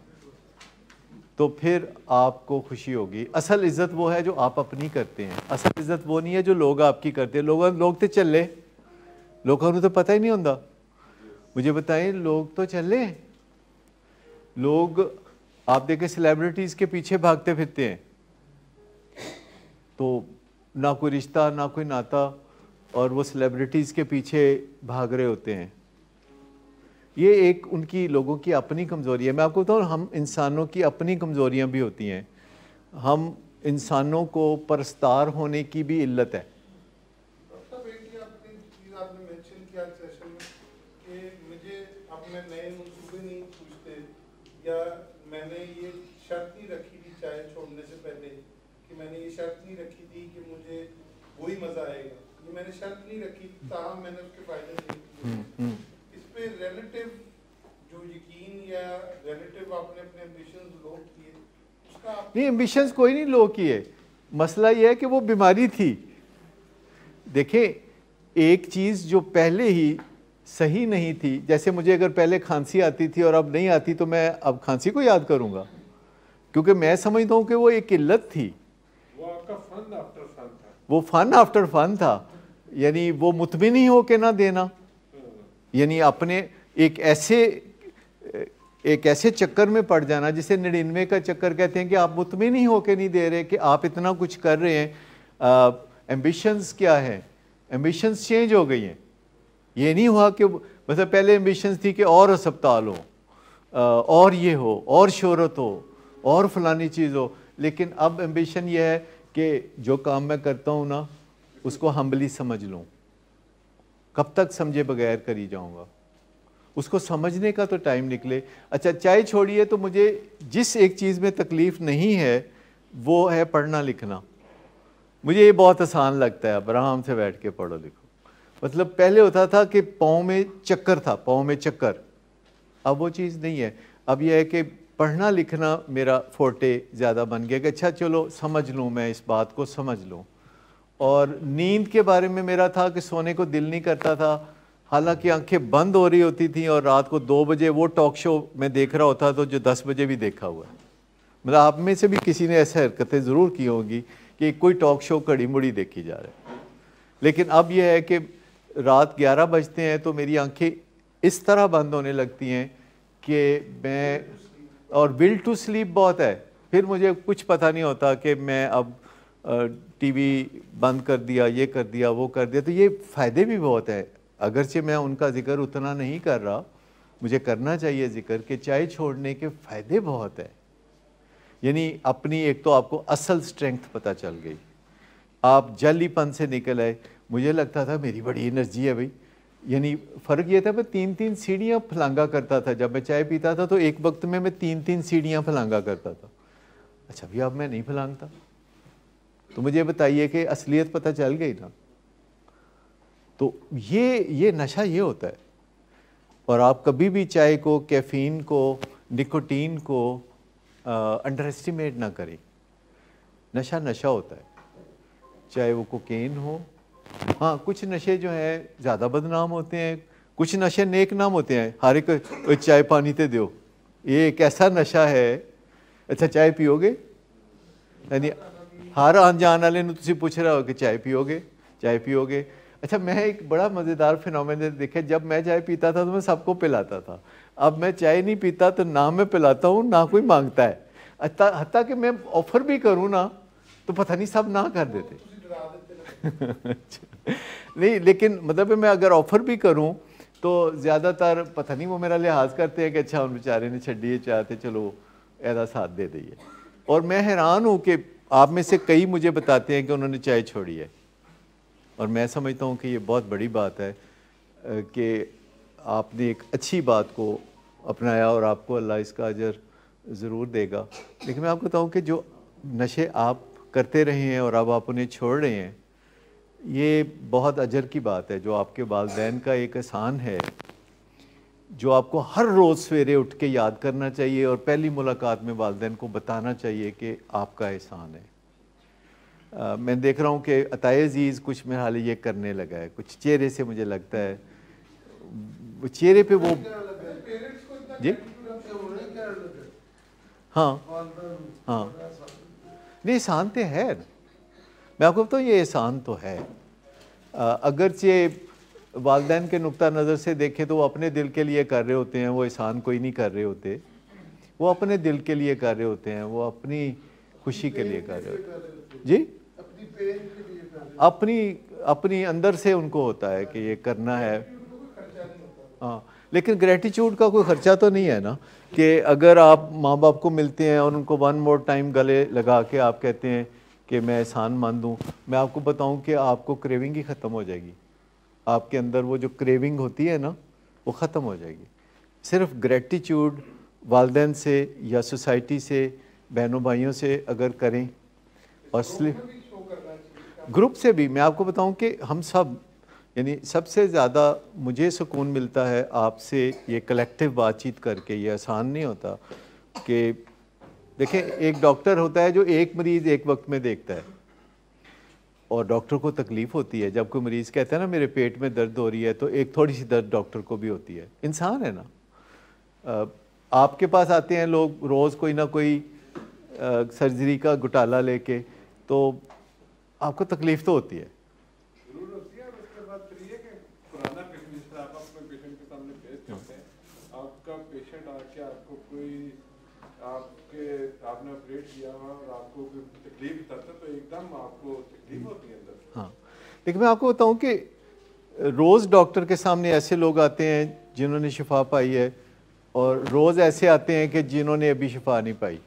तो फिर आपको खुशी होगी। असल इज़्ज़त वो है जो आप अपनी करते हैं, असल इज़्ज़त वो नहीं है जो लोग आपकी करते हैं। लोग तो चले, लोगों को तो पता ही नहीं होता। मुझे बताएं, लोग तो चले, लोग आप देखें सेलिब्रिटीज़ के पीछे भागते फिरते हैं, तो ना कोई रिश्ता ना कोई नाता, और वो सेलिब्रिटीज़ के पीछे भाग रहे होते हैं। ये एक उनकी लोगों की अपनी कमज़ोरी है। मैं आपको बताऊँ, हम इंसानों की अपनी कमज़ोरियाँ भी होती हैं। हम इंसानों को परस्तार होने की भी इल्लत है। या मैंने ये शर्त नहीं रखी थी चाय छोड़ने से पहले कि मैंने ये शर्त नहीं रखी थी कि मुझे वही मज़ा आएगा, ये मैंने शर्त नहीं रखी, ताहम मैंने उसके फायदे नहीं किए। इस पे रिलेटिव जो यकीन या रिलेटिव आपने अपने एम्बिशंस लो किए, उसका नहीं, एम्बिशंस कोई नहीं लो किए। मसला ये है कि वो बीमारी थी। देखें, एक चीज़ जो पहले ही सही नहीं थी, जैसे मुझे अगर पहले खांसी आती थी और अब नहीं आती तो मैं अब खांसी को याद करूंगा, क्योंकि मैं समझता हूँ कि वो एक इल्लत थी। वो आपका फन आफ्टर फन था, वो फन आफ्टर फन था, यानी वो मुतमिन ही होके ना देना, यानी अपने एक ऐसे चक्कर में पड़ जाना जिसे 99 का चक्कर कहते हैं कि आप मुतमिन ही होके नहीं दे रहे कि आप इतना कुछ कर रहे हैं। एम्बिशंस क्या है, एम्बिशंस चेंज हो गई हैं। ये नहीं हुआ कि मतलब पहले एम्बिशंस थी कि और अस्पताल हो, और ये हो, और शोहरत हो, और फलानी चीज़ हो, लेकिन अब एम्बिशन ये है कि जो काम मैं करता हूँ ना उसको हम्बली समझ लूँ। कब तक समझे बगैर करी जाऊँगा, उसको समझने का तो टाइम निकले। अच्छा, चाय छोड़िए, तो मुझे जिस एक चीज़ में तकलीफ़ नहीं है वो है पढ़ना लिखना। मुझे ये बहुत आसान लगता है, अब आराम से बैठ के पढ़ो लिखो। मतलब पहले होता था कि पाँव में चक्कर था, पाँव में चक्कर, अब वो चीज़ नहीं है। अब यह है कि पढ़ना लिखना मेरा फोर्टे ज़्यादा बन गया कि अच्छा चलो समझ लूँ, मैं इस बात को समझ लूँ। और नींद के बारे में मेरा था कि सोने को दिल नहीं करता था, हालांकि आंखें बंद हो रही होती थी और रात को 2 बजे वो टॉक शो मैं देख रहा होता तो जो 10 बजे भी देखा हुआ है। मतलब आप में से भी किसी ने ऐसे हरकतें ज़रूर की होंगी कि कोई टॉक शो घड़ी मुड़ी देखी जा रहा है। लेकिन अब यह है कि रात 11 बजते हैं तो मेरी आंखें इस तरह बंद होने लगती हैं कि मैं, और विल टू स्लीप बहुत है, फिर मुझे कुछ पता नहीं होता कि मैं अब टीवी बंद कर दिया, ये कर दिया, वो कर दिया। तो ये फ़ायदे भी बहुत है, अगरचे मैं उनका जिक्र उतना नहीं कर रहा, मुझे करना चाहिए जिक्र कि चाय छोड़ने के फ़ायदे बहुत है। यानी अपनी एक तो आपको असल स्ट्रेंथ पता चल गई, आप जलीपन से निकल आए। मुझे लगता था मेरी बड़ी एनर्जी है भाई, यानी फ़र्क ये था मैं 3-3 सीढ़ियाँ फलांगा करता था। जब मैं चाय पीता था तो एक वक्त में मैं 3-3 सीढ़ियाँ फलांगा करता था। अच्छा भी अब मैं नहीं फलांगता। तो मुझे बताइए कि असलियत पता चल गई ना। तो ये नशा ये होता है। और आप कभी भी चाय को, कैफीन को, निकोटीन को अंडर एस्टिमेट ना करें। नशा नशा होता है, चाहे वो कोकेन हो। हाँ, कुछ नशे जो हैं ज़्यादा बदनाम होते हैं, कुछ नशे नेक नाम होते हैं। हर एक चाय पानी ते दो, ये एक ऐसा नशा है। अच्छा चाय पियोगे, यानी हर आन जान वाले ਨੂੰ ਤੁਸੀਂ ਪੁੱਛ रहे हो कि चाय पियोगे, चाय पियोगे। अच्छा मैं एक बड़ा मज़ेदार फिनोमेना देखा, जब मैं चाय पीता था तो मैं सबको पिलाता था। अब मैं चाय नहीं पीता तो ना मैं पिलाता हूँ ना कोई मांगता है। हत्ता कि मैं ऑफ़र भी करूँ ना तो पता नहीं सब ना कर देते। नहीं, लेकिन मतलब मैं अगर ऑफ़र भी करूँ तो ज़्यादातर पता नहीं वो मेरा लिहाज करते हैं कि अच्छा उन बेचारे ने छड़ी चाहते चलो ऐसा साथ दे दिए। और मैं हैरान हूँ कि आप में से कई मुझे बताते हैं कि उन्होंने चाय छोड़ी है, और मैं समझता हूँ कि ये बहुत बड़ी बात है कि आपने एक अच्छी बात को अपनाया और आपको अल्लाह इसका अजर ज़रूर देगा। लेकिन मैं आपको बताऊँ कि जो नशे आप करते रहे हैं और अब आप उन्हें छोड़ रहे हैं, ये बहुत अजर की बात है। जो आपके वालिदैन का एक एहसान है जो आपको हर रोज़ सवेरे उठ के याद करना चाहिए और पहली मुलाकात में वालिदैन को बताना चाहिए कि आपका एहसान है। मैं देख रहा हूँ कि अताए अजीज़ कुछ में हाल ये करने लगा है, कुछ चेहरे से मुझे लगता है वो चेहरे पे वो जी हाँ हाँ नहीं एहसान तो है। मैं आपको बताऊँ ये एहसान तो है। अगरचे वालिदैन के नुक्ता नज़र से देखें तो वो अपने दिल के लिए कर रहे होते हैं, वो एहसान कोई नहीं कर रहे होते। वो अपने दिल के लिए कर रहे होते हैं, वो अपनी खुशी के लिए कर रहे होते हैं जी, अपनी अंदर से उनको होता है कि ये करना है। हाँ, लेकिन ग्रेटिट्यूड का कोई ख़र्चा तो नहीं है ना कि अगर आप माँ बाप को मिलते हैं और उनको वन मोर टाइम गले लगा के आप कहते हैं कि मैं एहसान मान दूँ। मैं आपको बताऊँ कि आपको क्रेविंग ही ख़त्म हो जाएगी। आपके अंदर वो जो क्रेविंग होती है ना वो ख़त्म हो जाएगी। सिर्फ ग्रेटिट्यूड वालिदैन से या सोसाइटी से, बहनों भाइयों से अगर करें और ग्रुप से भी। मैं आपको बताऊं कि हम सब, यानी सबसे ज़्यादा मुझे सुकून मिलता है आपसे ये कलेक्टिव बातचीत करके। ये आसान नहीं होता कि देखें एक डॉक्टर होता है जो एक मरीज़ एक वक्त में देखता है और डॉक्टर को तकलीफ़ होती है जब कोई मरीज़ कहता है ना मेरे पेट में दर्द हो रही है, तो एक थोड़ी सी दर्द डॉक्टर को भी होती है। इंसान है ना। आपके पास आते हैं लोग रोज़ कोई ना कोई सर्जरी का घोटाला लेके, तो आपको तकलीफ़ तो होती है। जरूर होती है। उसके बाद फिर ये कि पुराना पेशेंट, जिस तरह आप अपने पेशेंट के सामने पेश करते हैं, आपका पेशेंट आके आपको कोई आपने ऑपरेट किया हुआ और आपको कोई तकलीफ बताता तो एकदम आपको तकलीफ होती है अंदर। हाँ, लेकिन मैं आपको बताऊं कि रोज़ डॉक्टर के सामने ऐसे लोग आते हैं जिन्होंने शिफा पाई है और रोज़ ऐसे आते हैं कि जिन्होंने अभी शिफा नहीं पाई।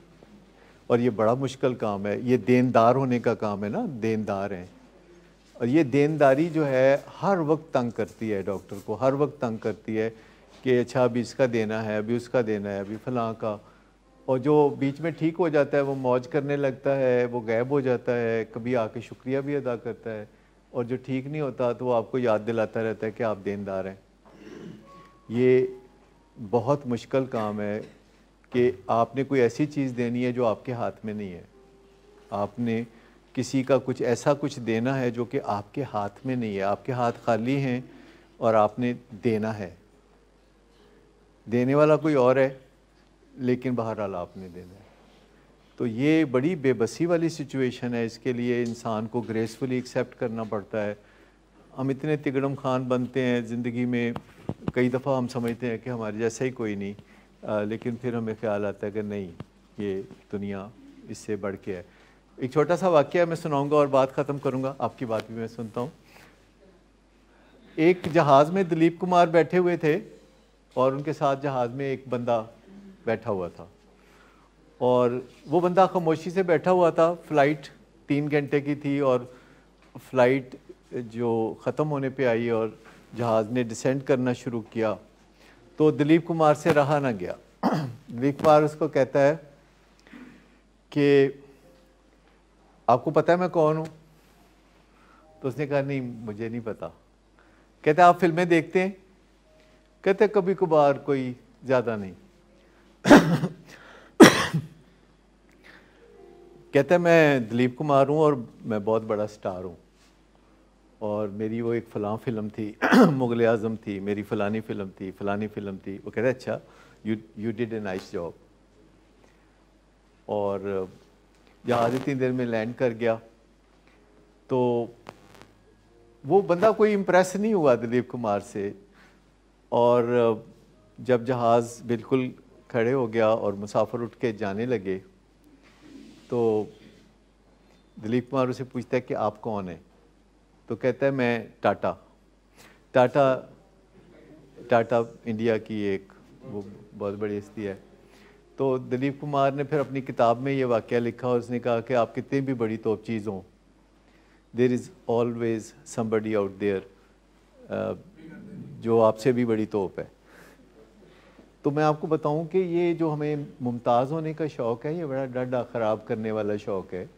और ये बड़ा मुश्किल काम है, ये देनदार होने का काम है ना, देनदार हैं। और ये देनदारी जो है हर वक्त तंग करती है डॉक्टर को, हर वक्त तंग करती है कि अच्छा अभी इसका देना है, अभी उसका देना है, अभी फलां का। और जो बीच में ठीक हो जाता है वो मौज करने लगता है, वो गायब हो जाता है, कभी आके शुक्रिया भी अदा करता है। और जो ठीक नहीं होता तो वो आपको याद दिलाता रहता है कि आप देनदार हैं। ये बहुत मुश्किल काम है कि आपने कोई ऐसी चीज़ देनी है जो आपके हाथ में नहीं है। आपने किसी का कुछ ऐसा कुछ देना है जो कि आपके हाथ में नहीं है, आपके हाथ खाली हैं और आपने देना है। देने वाला कोई और है लेकिन बहरहाल आपने देना है। तो ये बड़ी बेबसी वाली सिचुएशन है। इसके लिए इंसान को ग्रेसफुली एक्सेप्ट करना पड़ता है हम इतने तिगड़म खान बनते हैं ज़िंदगी में, कई दफ़ा हम समझते हैं कि हमारे जैसा ही कोई नहीं, लेकिन फिर हमें ख्याल आता है कि नहीं, ये दुनिया इससे बढ़ के है। एक छोटा सा वाक़या मैं सुनाऊंगा और बात ख़त्म करूंगा, आपकी बात भी मैं सुनता हूँ। एक जहाज़ में दिलीप कुमार बैठे हुए थे और उनके साथ जहाज़ में एक बंदा बैठा हुआ था, और वो बंदा खामोशी से बैठा हुआ था। फ़्लाइट 3 घंटे की थी और फ़्लाइट जो ख़त्म होने पे आई और जहाज़ ने डिसेंड करना शुरू किया, तो दिलीप कुमार से रहा ना गया। दिलीप कुमार उसको कहता है कि आपको पता है मैं कौन हूँ? तो उसने कहा नहीं, मुझे नहीं पता। कहते आप फिल्में देखते हैं? कहते कभी कभार, कोई ज़्यादा नहीं। कहते मैं दिलीप कुमार हूँ और मैं बहुत बड़ा स्टार हूँ, और मेरी वो एक फ़लाँ फ़िल्म थी, मुग़ल आज़म थी, मेरी फ़लानी फ़िल्म थी, फ़लानी फ़िल्म थी। वो कहते अच्छा, you did a nice job. और जहाज़ इतनी देर में लैंड कर गया, तो वो बंदा कोई इम्प्रेस नहीं हुआ दिलीप कुमार से, और जब जहाज़ बिल्कुल खड़े हो गया और मुसाफिर उठ के जाने लगे, तो दिलीप कुमार उसे पूछता है कि आप कौन हैं? तो कहता है मैं टाटा इंडिया की एक वो बहुत बड़ी हस्ती है। तो दिलीप कुमार ने फिर अपनी किताब में ये वाक़या लिखा और उसने कहा कि आप कितनी भी बड़ी तोप चीज़ हों, there is always somebody out there जो आपसे भी बड़ी तोप है। तो मैं आपको बताऊं कि ये जो हमें मुमताज़ होने का शौक़ है, ये बड़ा डंडा ख़राब करने वाला शौक़ है।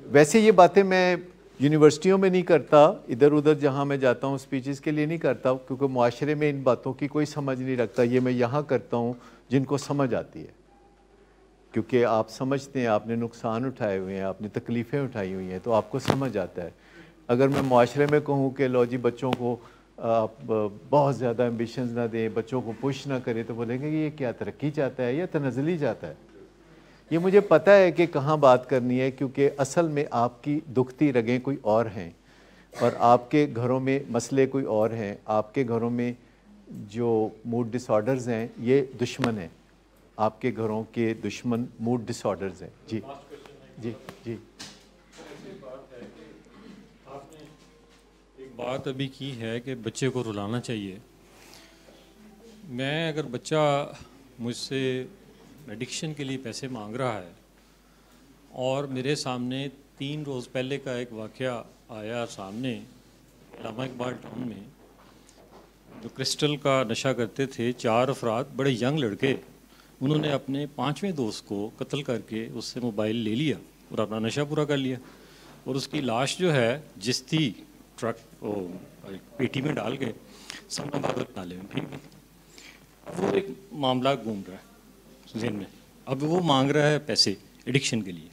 वैसे ये बातें मैं यूनिवर्सिटियों में नहीं करता, इधर उधर जहाँ मैं जाता हूँ स्पीचेस के लिए नहीं करता, क्योंकि मुआशरे में इन बातों की कोई समझ नहीं रखता। ये मैं यहाँ करता हूँ जिनको समझ आती है, क्योंकि आप समझते हैं, आपने नुकसान उठाए हुए हैं, आपने तकलीफ़ें उठाई हुई हैं, तो आपको समझ आता है। अगर मैं मुआशरे में कहूँ कि लो जी बच्चों को आप बहुत ज़्यादा एम्बिशंस ना दें, बच्चों को पुश ना करें, तो बोलेंगे कि ये क्या तरक्की चाहता है या तनज़्ज़ुली चाहता है। ये मुझे पता है कि कहाँ बात करनी है, क्योंकि असल में आपकी दुखती रगें कोई और हैं और आपके घरों में मसले कोई और हैं। आपके घरों में जो मूड डिसऑर्डर्स हैं ये दुश्मन हैं, आपके घरों के दुश्मन मूड डिसऑर्डर्स हैं। जी जी जी। एक बात अभी की है कि बच्चे को रुलाना चाहिए। मैं अगर बच्चा मुझसे एडिक्शन के लिए पैसे मांग रहा है और मेरे सामने 3 रोज़ पहले का एक वाक़या आया सामने, अल्लामा इकबाल टाउन में जो क्रिस्टल का नशा करते थे 4 अफराद, बड़े यंग लड़के, उन्होंने अपने 5वें दोस्त को कत्ल करके उससे मोबाइल ले लिया और अपना नशा पूरा कर लिया, और उसकी लाश जो है जिस्ती ट्रक पेटी में डाल के समनाबाद नाले में फेंक दी। वो एक मामला घूम रहा है जेन में। अब वो मांग रहा है पैसे एडिक्शन के लिए,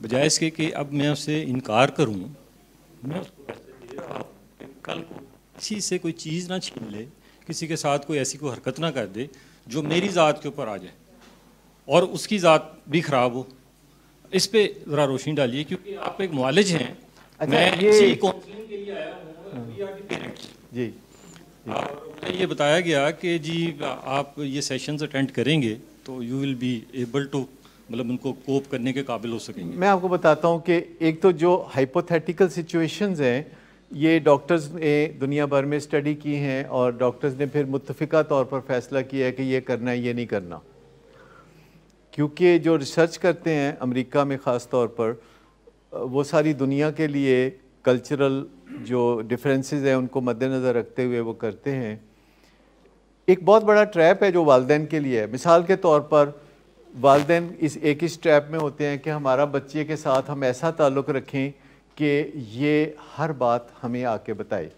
बजाय इसके कि अब मैं उससे इनकार करूं, मैं उसको पैसे दे रहा हूं, कल को किसी से कोई चीज़ ना छीन ले, किसी के साथ कोई ऐसी कोई हरकत ना कर दे जो मेरी ज़ात के ऊपर आ जाए और उसकी ज़ात भी ख़राब हो। इस पे ज़रा रोशनी डालिए, क्योंकि आप एक मुआलिज हैं। अच्छा, मैं इसी काउंसलिंग के लिए आया हूँ, वी आर द पेरेंट्स। जी, मुझे ये बताया गया कि जी आप ये सेशंस अटेंड करेंगे तो you will be able to, मतलब उनको कोप करने के काबिल हो सकेंगे। मैं आपको बताता हूँ कि एक तो जो हाइपोथेटिकल सिचुएशंस हैं, ये डॉक्टर्स ने दुनिया भर में स्टडी की हैं और डॉक्टर्स ने फिर मुत्तफ़िका तौर पर फैसला किया है कि ये करना है, ये नहीं करना। क्योंकि जो रिसर्च करते हैं अमेरिका में ख़ास तौर पर, वो सारी दुनिया के लिए कल्चरल जो डिफरेंसेस हैं उनको मद्देनज़र रखते हुए वो करते हैं। एक बहुत बड़ा ट्रैप है जो वालिदैन के लिए है। मिसाल के तौर पर वालिदैन इस ट्रैप में होते हैं कि हमारा बच्चे के साथ हम ऐसा ताल्लुक़ रखें कि ये हर बात हमें आके बताए,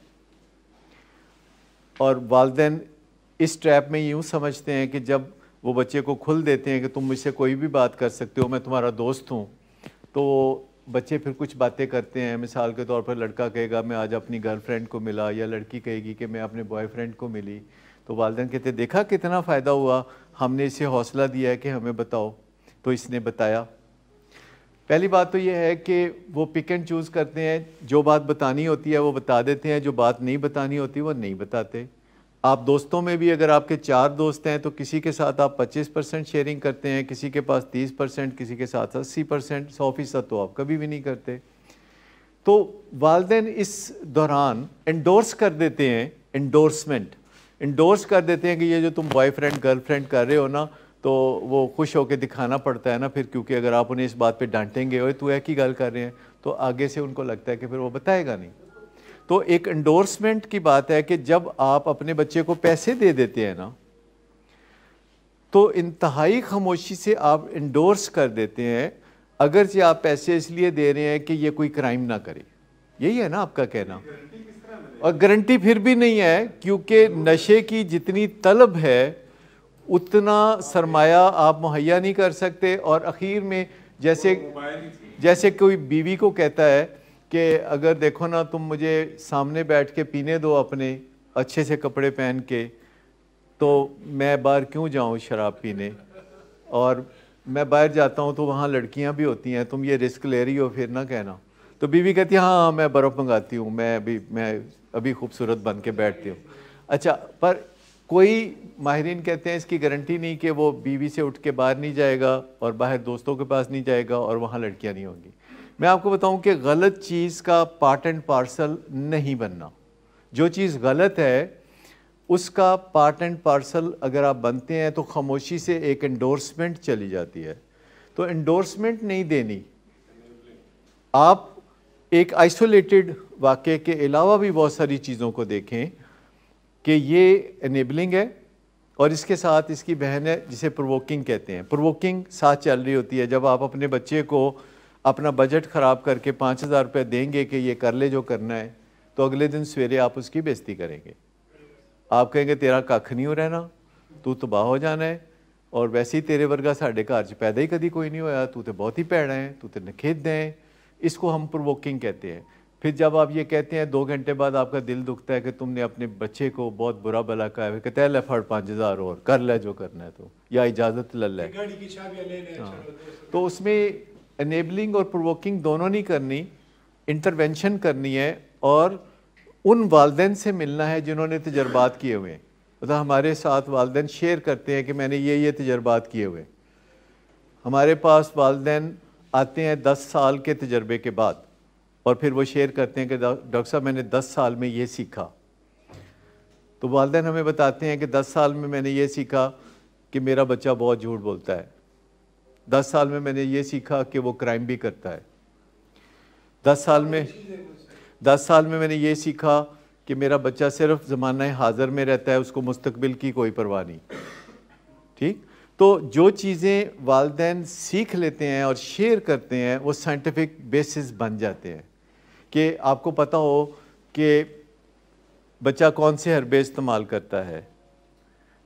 और वालिदैन इस ट्रैप में यूँ समझते हैं कि जब वो बच्चे को खुल देते हैं कि तुम मुझसे कोई भी बात कर सकते हो, मैं तुम्हारा दोस्त हूँ, तो बच्चे फिर कुछ बातें करते हैं। मिसाल के तौर पर लड़का कहेगा मैं आज अपनी गर्लफ्रेंड को मिला, या लड़की कहेगी कि मैं अपने बॉयफ्रेंड को मिली, तो वालिदैन कहते देखा कितना फ़ायदा हुआ, हमने इसे हौसला दिया है कि हमें बताओ, तो इसने बताया। पहली बात तो ये है कि वो पिक एंड चूज़ करते हैं, जो बात बतानी होती है वो बता देते हैं, जो बात नहीं बतानी होती वो नहीं बताते। आप दोस्तों में भी अगर आपके 4 दोस्त हैं तो किसी के साथ आप 25% शेयरिंग करते हैं, किसी के पास 30%, किसी के साथ 80%, 100% तो आप कभी भी नहीं करते। तो वालिदैन इस दौरान एंडोर्स कर देते हैं, एंडोर्स कर देते हैं कि ये जो तुम बॉयफ्रेंड गर्लफ्रेंड कर रहे हो ना, तो वो खुश होकर दिखाना पड़ता है ना फिर, क्योंकि अगर आप उन्हें इस बात पे डांटेंगे ओए तू है की गल कर रहे हैं, तो आगे से उनको लगता है कि फिर वो बताएगा नहीं। तो एक एंडोर्समेंट की बात है कि जब आप अपने बच्चे को पैसे दे देते हैं ना, तो इंतहाई खामोशी से आप एंडोर्स कर देते हैं, अगरचे आप पैसे इसलिए दे रहे हैं कि ये कोई क्राइम ना करे। यही है ना आपका कहना। और गारंटी फिर भी नहीं है, क्योंकि नशे की जितनी तलब है उतना सरमाया आप मुहैया नहीं कर सकते। और आखिर में जैसे कोई बीवी को कहता है कि अगर देखो ना तुम मुझे सामने बैठ के पीने दो अपने अच्छे से कपड़े पहन के, तो मैं बाहर क्यों जाऊं शराब पीने, और मैं बाहर जाता हूं तो वहाँ लड़कियां भी होती हैं, तुम ये रिस्क ले रही हो फिर ना कहना। तो बीवी कहती है हाँ मैं बर्फ़ मंगाती हूँ, मैं अभी खूबसूरत बन के बैठती हूँ। अच्छा, पर कोई माहिरीन कहते हैं इसकी गारंटी नहीं कि वो बीवी से उठ के बाहर नहीं जाएगा और बाहर दोस्तों के पास नहीं जाएगा और वहाँ लड़कियाँ नहीं होंगी। मैं आपको बताऊं कि गलत चीज़ का पार्ट एंड पार्सल नहीं बनना। जो चीज़ गलत है उसका पार्ट एंड पार्सल अगर आप बनते हैं तो खामोशी से एक एंडोर्समेंट चली जाती है। तो एंडोर्समेंट नहीं देनी। आप एक आइसोलेटेड वाक़े के अलावा भी बहुत सारी चीज़ों को देखें कि ये एनेबलिंग है, और इसके साथ इसकी बहन है जिसे प्रोवोकिंग कहते हैं। प्रोवोकिंग साथ चल रही होती है। जब आप अपने बच्चे को अपना बजट ख़राब करके 5000 रुपये देंगे कि ये कर ले जो करना है, तो अगले दिन सवेरे आप उसकी बेइज्जती करेंगे। आप कहेंगे तेरा कख नहीं हो रहना, तू तबाह हो जाना है, और वैसे ही तेरे वर्गा साढ़े घर च पैदा ही कभी कोई नहीं होया, तू तो बहुत ही भैड़ा है, तू तो नखेद है। इसको हम प्रोवोकिंग कहते हैं। फिर जब आप ये कहते हैं 2 घंटे बाद आपका दिल दुखता है कि तुमने अपने बच्चे को बहुत बुरा भला कहा है, कहते हैं ले फड़ 5000 और कर ले जो करना है तो, या इजाज़त ले ले। हाँ, तो उसमें एनेबलिंग और प्रोवोकिंग दोनों नहीं करनी, इंटरवेंशन करनी है। और उन वालिदैन से मिलना है जिन्होंने तजर्बात किए हुए हैं। मतलब हमारे साथ वालिदैन शेयर करते हैं कि मैंने ये तजर्बात किए हुए। हमारे पास वालिदैन आते हैं 10 साल के तजर्बे के बाद, और फिर वो शेयर करते हैं कि डॉक्टर साहब मैंने 10 साल में ये सीखा। तो वालिदैन हमें बताते हैं कि 10 साल में मैंने ये सीखा कि मेरा बच्चा बहुत झूठ बोलता है। 10 साल में मैंने ये सीखा कि वो क्राइम भी करता है। 10 साल में मैंने ये सीखा कि मेरा बच्चा सिर्फ ज़माना हाज़िर में रहता है, उसको मुस्तकबिल की कोई परवाह नहीं। ठीक, तो जो चीज़ें वालिदैन सीख लेते हैं और शेयर करते हैं वो साइंटिफिक बेसिस बन जाते हैं कि आपको पता हो कि बच्चा कौन से हरबे इस्तेमाल करता है,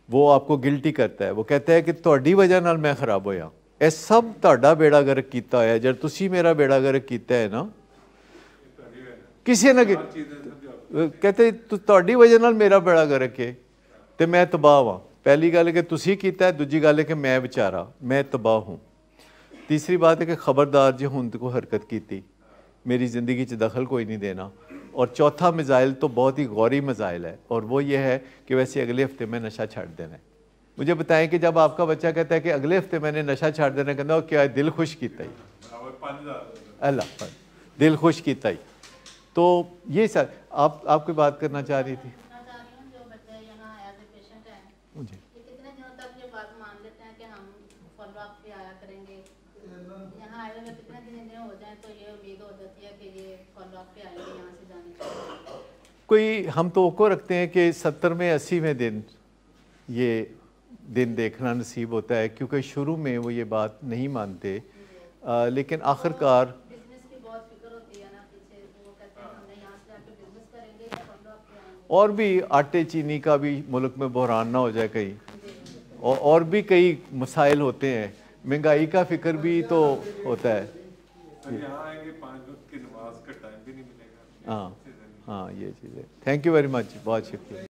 वो आपको गिल्टी करता है। वो कहता है कि तुहाडी वजह नाल मैं खराब होया, ਇਹ सब ਤੁਹਾਡਾ बेड़ा गर्क ਕੀਤਾ ਹੋਇਆ, जब तुसी मेरा बेड़ा गर्क ਕੀਤਾ है ना, किसी ने कहते तुहाडी वजह नाल मेरा बेड़ा गर्क है तो मैं तबाह हाँ। पहली गल है कि तुसी कीता है, दूजी गल है कि मैं बेचारा मैं तबाह हूँ। तीसरी बात है कि खबरदार जो हुण को हरकत की, मेरी ज़िंदगी च दखल कोई नहीं देना। और चौथा मिज़ाइल तो बहुत ही गौरी मिज़ाइल है, और वो ये है कि वैसे अगले हफ्ते में नशा छाड़ देना है। मुझे बताएं कि जब आपका बच्चा कहता है कि अगले हफ्ते मैंने नशा छाड़ देना, कहता है क्या दिल खुश किया ही, अल्लाह दिल खुश किया ही। तो ये सर आप कोई बात करना चाह रही थी मुझे। कितने दिनों तक ये बात मान लेते हैं कि हम फॉलोअप पे आया करेंगे, यहाँ आए हुए कितने दिन हो जाए तो ये उम्मीद हो जाती है कि ये फॉलोअप पे आएंगे यहाँ से जाने के। कोई हम तो को रखते हैं कि 70वें 80वें दिन ये दिन देखना नसीब होता है, क्योंकि शुरू में वो ये बात नहीं मानते, लेकिन आखिरकार और भी आटे चीनी का भी मुल्क में बहरान ना हो जाए कहीं, और भी कई मसाइल होते हैं, महंगाई का फिक्र भी तो होता है। यहाँ आएंगे 5 वक्त की नमाज का टाइम भी नहीं मिलेगा। हाँ, ये चीज़ है। थैंक यू वेरी मच, बहुत शुक्रिया।